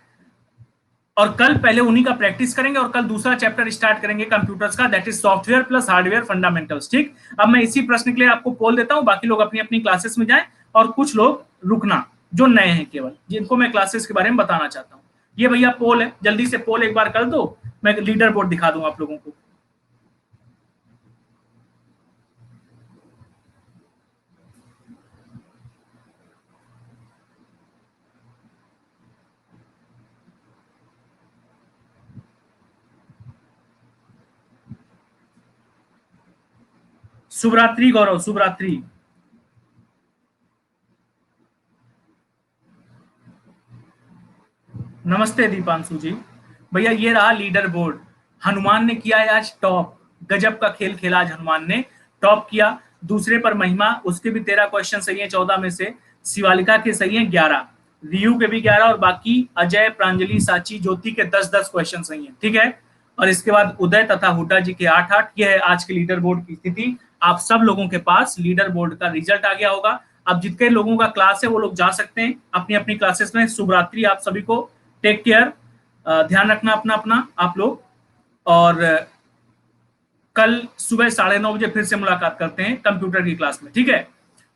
और कल पहले उन्हीं का प्रैक्टिस करेंगे और कल दूसरा चैप्टर स्टार्ट करेंगे कंप्यूटर्स का, that is software plus hardware fundamentals. ठीक, अब मैं इसी प्रश्न के लिए आपको पोल देता हूं, बाकी लोग अपनी अपनी क्लासेस में जाएं, और कुछ लोग रुकना जो नए हैं केवल, जिनको मैं क्लासेस के बारे में बताना चाहता हूं। ये भैया पोल है, जल्दी से पोल एक बार कर दो, मैं लीडर बोर्ड दिखा दूं आप लोगों को। शुभ रात्रि गौरव, शुभ रात्रि। नमस्ते दीपांशु जी। भैया ये रहा लीडर बोर्ड। हनुमान ने किया है आज टॉप, गजब का खेल खेला आज हनुमान ने, टॉप किया। दूसरे पर महिमा, उसके भी 13 क्वेश्चन सही है 14 में से। शिवालिका के सही है 11, रियू के भी 11, और बाकी अजय, प्रांजलि, साची, ज्योति के 10-10 क्वेश्चन सही है, ठीक है। और इसके बाद उदय तथा हुड्डा जी के 8-8। यह है आज के लीडर बोर्ड की स्थिति। आप सब लोगों के पास लीडर बोर्ड का रिजल्ट आ गया होगा। अब जितने लोगों का क्लास है वो लोग जा सकते हैं अपनी अपनी क्लासेस में। शुभ रात्रि आप सभी को, टेक केयर, ध्यान रखना अपना अपना आप लोग। और कल सुबह 9:30 बजे फिर से मुलाकात करते हैं कंप्यूटर की क्लास में, ठीक है।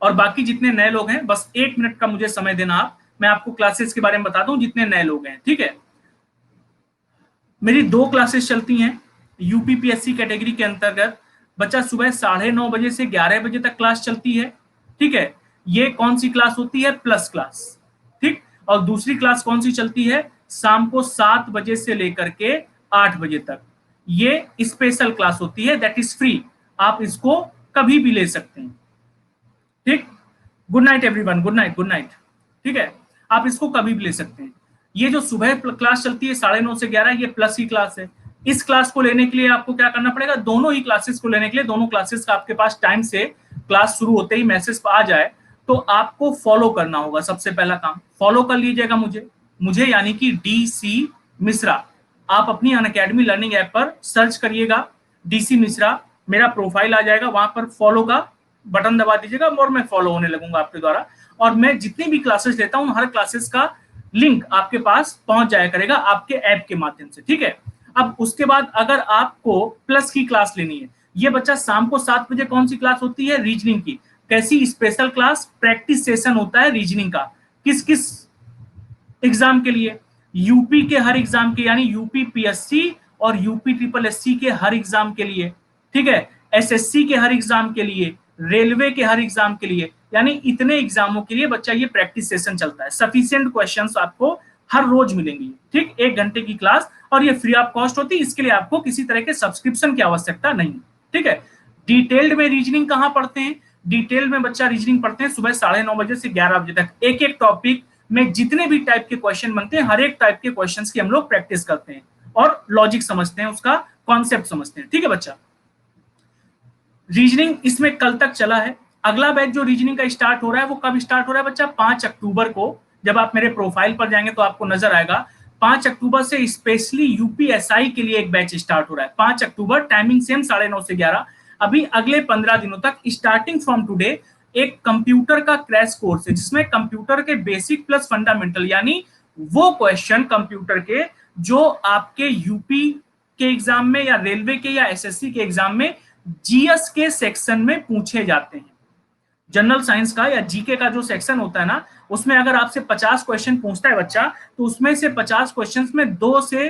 और बाकी जितने नए लोग हैं बस 1 मिनट का मुझे समय देना आप, मैं आपको क्लासेस के बारे में बता दूं जितने नए लोग हैं, ठीक है। मेरी 2 क्लासेस चलती हैं यूपीपीएससी कैटेगरी के अंतर्गत। बच्चा सुबह 9:30 बजे से 11 बजे तक क्लास चलती है, ठीक है। ये कौन सी क्लास होती है? प्लस क्लास, ठीक। और दूसरी क्लास कौन सी चलती है? शाम को 7 बजे से लेकर के 8 बजे तक। ये स्पेशल क्लास होती है, दैट इज फ्री, आप इसको कभी भी ले सकते हैं, ठीक। Good night everyone, good night, good night, ठीक है। आप इसको कभी भी ले सकते हैं। ये जो सुबह क्लास चलती है 9:30 से 11, ये प्लस की क्लास है। इस क्लास को लेने के लिए आपको क्या करना पड़ेगा? दोनों ही क्लासेस को लेने के लिए, दोनों क्लासेस का आपके पास टाइम से क्लास शुरू होते ही मैसेज आ जाए तो आपको फॉलो करना होगा। सबसे पहला काम फॉलो कर लीजिएगा मुझे यानी कि DC मिश्रा। आप अपनी अनअकैडमी लर्निंग ऐप पर सर्च करिएगा DC मिश्रा, मेरा प्रोफाइल आ जाएगा, वहां पर फॉलो का बटन दबा दीजिएगा और मैं फॉलो होने लगूंगा आपके द्वारा। और मैं जितनी भी क्लासेस लेता हूं हर क्लासेस का लिंक आपके पास पहुंच जाया करेगा आपके ऐप के माध्यम से, ठीक है। अब उसके बाद अगर आपको प्लस की क्लास लेनी है, ये बच्चा शाम को 7 बजे कौन सी क्लास होती है? रीजनिंग की। कैसी? स्पेशल क्लास, प्रैक्टिस सेशन होता है रीजनिंग का। किस किस एग्जाम के लिए? यूपी के हर एग्जाम के, यानी यूपी पीएससी और यूपी ट्रिपल एससी के हर एग्जाम के लिए, ठीक है। एसएससी के हर एग्जाम के लिए, रेलवे के हर एग्जाम के लिए, यानी इतने एग्जामों के लिए बच्चा ये प्रैक्टिस सेशन चलता है। सफिशिएंट क्वेश्चंस आपको हर रोज मिलेंगी, ठीक। 1 घंटे की क्लास, और ये फ्री ऑफ कॉस्ट होती है। इसके लिए आपको किसी तरह के सब्सक्रिप्शन की आवश्यकता नहीं, ठीक है। डिटेल्ड में रीजनिंग कहाँ पढ़ते हैं? डिटेल में बच्चा रीजनिंग पढ़ते हैं सुबह 9:30 बजे से 11 बजे तक। एक एक टॉपिक में जितने भी टाइप के क्वेश्चन बनते हैं, हर एक टाइप के क्वेश्चंस की हम लोग प्रैक्टिस करते हैं और लॉजिक समझते हैं, उसका कॉन्सेप्ट समझते हैं, ठीक है बच्चा। रीजनिंग इसमें कल तक चला है। अगला बैच जो रीजनिंग का स्टार्ट हो रहा है वो कब स्टार्ट हो रहा है बच्चा? 5 अक्टूबर को। जब आप मेरे प्रोफाइल पर जाएंगे तो आपको नजर आएगा 5 अक्टूबर से स्पेशली यूपीएसआई के लिए एक बैच स्टार्ट हो रहा है। 5 अक्टूबर, टाइमिंग सेम 9:30 से 11। अभी अगले 15 दिनों तक स्टार्टिंग फ्रॉम टुडे एक कंप्यूटर का क्रैश कोर्स है, जिसमें कंप्यूटर के बेसिक प्लस फंडामेंटल, यानी वो क्वेश्चन कंप्यूटर के जो आपके यूपी के एग्जाम में या रेलवे के या एसएससी के एग्जाम में जीएस के सेक्शन में पूछे जाते हैं। जनरल साइंस का या जीके का जो सेक्शन होता है ना, उसमें अगर आपसे 50 क्वेश्चन पूछता है बच्चा, तो उसमें से 50 क्वेश्चन में 2 से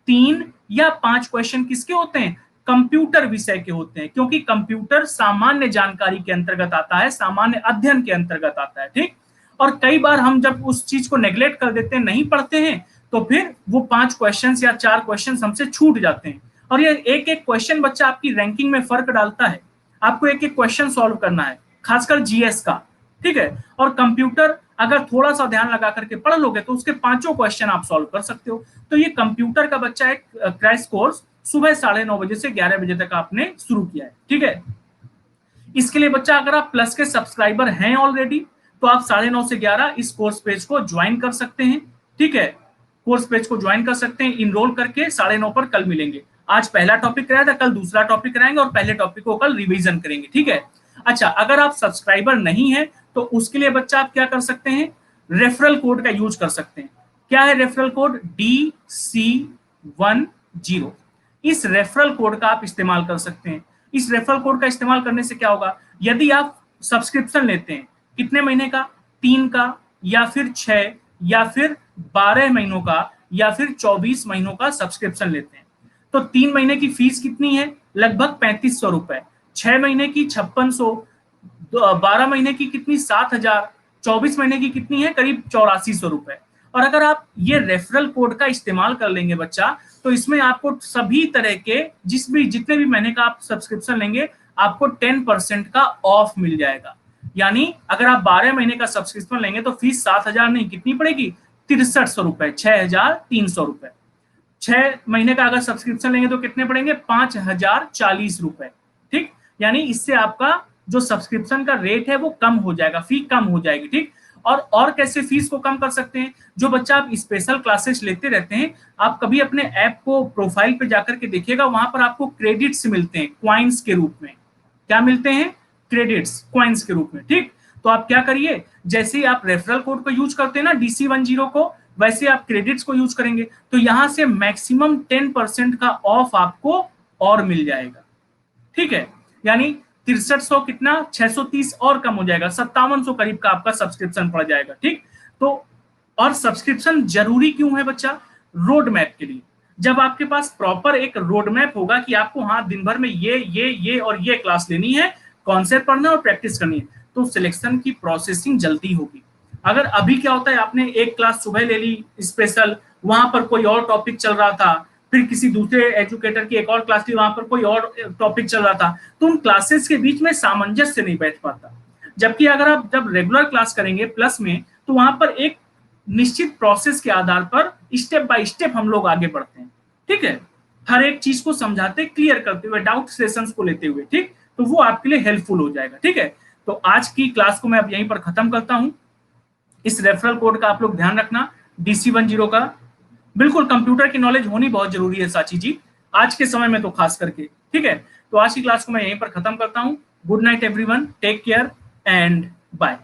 3 या 5 क्वेश्चन किसके होते हैं? कंप्यूटर विषय के होते हैं, क्योंकि कंप्यूटर सामान्य जानकारी के अंतर्गत आता है, सामान्य अध्ययन के अंतर्गत आता है, ठीक। और कई बार हम जब उस चीज को नेग्लेक्ट कर देते हैं, नहीं पढ़ते हैं, तो फिर वो 5 क्वेश्चन या 4 क्वेश्चन हमसे छूट जाते हैं। और ये एक एक क्वेश्चन बच्चा आपकी रैंकिंग में फर्क डालता है। आपको एक एक क्वेश्चन सॉल्व करना है, खासकर जीएस का, ठीक है। और कंप्यूटर अगर थोड़ा सा ध्यान लगा करके पढ़ लोगे तो उसके 5 क्वेश्चन आप सॉल्व कर सकते हो। तो ये कंप्यूटर का बच्चा एक क्रैश कोर्स सुबह 9:30 बजे से 11 बजे तक आपने शुरू किया है, ठीक है। इसके लिए बच्चा अगर आप प्लस के सब्सक्राइबर हैं ऑलरेडी, तो आप 9:30 से 11 इस कोर्स पेज को ज्वाइन कर सकते हैं, ठीक है। कोर्स पेज को ज्वाइन कर सकते हैं, इनरोल करके 9:30 पर कल मिलेंगे। आज पहला टॉपिक कराया था, कल दूसरा टॉपिक कराएंगे और पहले टॉपिक को कल रिवीजन करेंगे, ठीक है। अच्छा, अगर आप सब्सक्राइबर नहीं है तो उसके लिए बच्चा आप क्या कर सकते हैं? रेफरल कोड का यूज कर सकते हैं। क्या है रेफरल कोड? DC10। इस रेफरल कोड का आप इस्तेमाल कर सकते हैं। इस रेफरल कोड का इस्तेमाल करने से क्या होगा? यदि आप सब्सक्रिप्शन लेते हैं, कितने महीने का? 3 का, या फिर 6, या फिर 12 महीनों का, या फिर 24 महीनों का सब्सक्रिप्शन लेते हैं, तो 3 महीने की फीस कितनी है? लगभग 3500 रुपए। 6 महीने की 5600, 12 महीने की कितनी? 7000, 24 महीने की कितनी है? करीब 8400 रुपए। और अगर आप ये रेफरल कोड का इस्तेमाल कर लेंगे बच्चा, तो इसमें आपको सभी तरह के जितने भी महीने का आप सब्सक्रिप्शन लेंगे, आपको 10% का ऑफ मिल जाएगा। यानी अगर आप 12 महीने का सब्सक्रिप्शन लेंगे तो फीस 7,000 नहीं, कितनी पड़ेगी? 6300 रुपए, 6,300 रुपए। 6 महीने का अगर सब्सक्रिप्शन लेंगे तो कितने पड़ेंगे? 5,040 रुपए। ठीक, यानी इससे आपका जो सब्सक्रिप्शन का रेट है वो कम हो जाएगा, फी कम हो जाएगी। ठीक, और कैसे फीस को कम कर सकते हैं? जो बच्चा आप स्पेशल क्लासेस लेते रहते हैं, आप कभी अपने ऐप को प्रोफाइल पे जाकर के देखिएगा, वहां पर आपको क्रेडिट्स मिलते हैं क्वाइंस के रूप में। क्या मिलते हैं? क्रेडिट्स क्वाइंस के रूप में। ठीक, तो आप क्या करिए, जैसे ही आप रेफरल कोड को यूज करते हैं ना DC10 को, वैसे आप क्रेडिट्स को यूज करेंगे तो यहां से मैक्सिमम 10% का ऑफ आपको और मिल जाएगा। ठीक है, यानी 6300 कितना, 630 और कम हो जाएगा, 5700 करीब का आपका सब्सक्रिप्शन पड़ जाएगा। ठीक, तो और सब्सक्रिप्शन जरूरी क्यों है बच्चा? रोड मैप के लिए। जब आपके पास प्रॉपर एक रोड मैप होगा कि आपको हाँ दिन भर में ये और ये क्लास लेनी है, कॉन्सेप्ट पढ़ना और प्रैक्टिस करनी है, तो सिलेक्शन की प्रोसेसिंग जल्दी होगी। अगर अभी क्या होता है, आपने एक क्लास सुबह ले ली स्पेशल, वहां पर कोई और टॉपिक चल रहा था, फिर किसी दूसरे एजुकेटर की एक और क्लास ली, वहां पर कोई और टॉपिक चल रहा था, तो उन क्लासेस के बीच में सामंजस्य नहीं बैठ पाता। जबकि अगर आप जब रेगुलर क्लास करेंगे प्लस में, तो वहां पर एक निश्चित प्रोसेस के आधार पर स्टेप बाय स्टेप हम लोग आगे बढ़ते हैं। ठीक है, हर एक चीज को समझाते, क्लियर करते हुए, डाउट सेशंस को लेते हुए। ठीक, तो वो आपके लिए हेल्पफुल हो जाएगा। ठीक है, तो आज की क्लास को मैं अब यहीं पर खत्म करता हूं। इस रेफरल कोड का आप लोग ध्यान रखना, DC10 का। बिल्कुल कंप्यूटर की नॉलेज होनी बहुत जरूरी है साची जी, आज के समय में तो खास करके। ठीक है, तो आज की क्लास को मैं यहीं पर खत्म करता हूं। Good night everyone, take care and bye.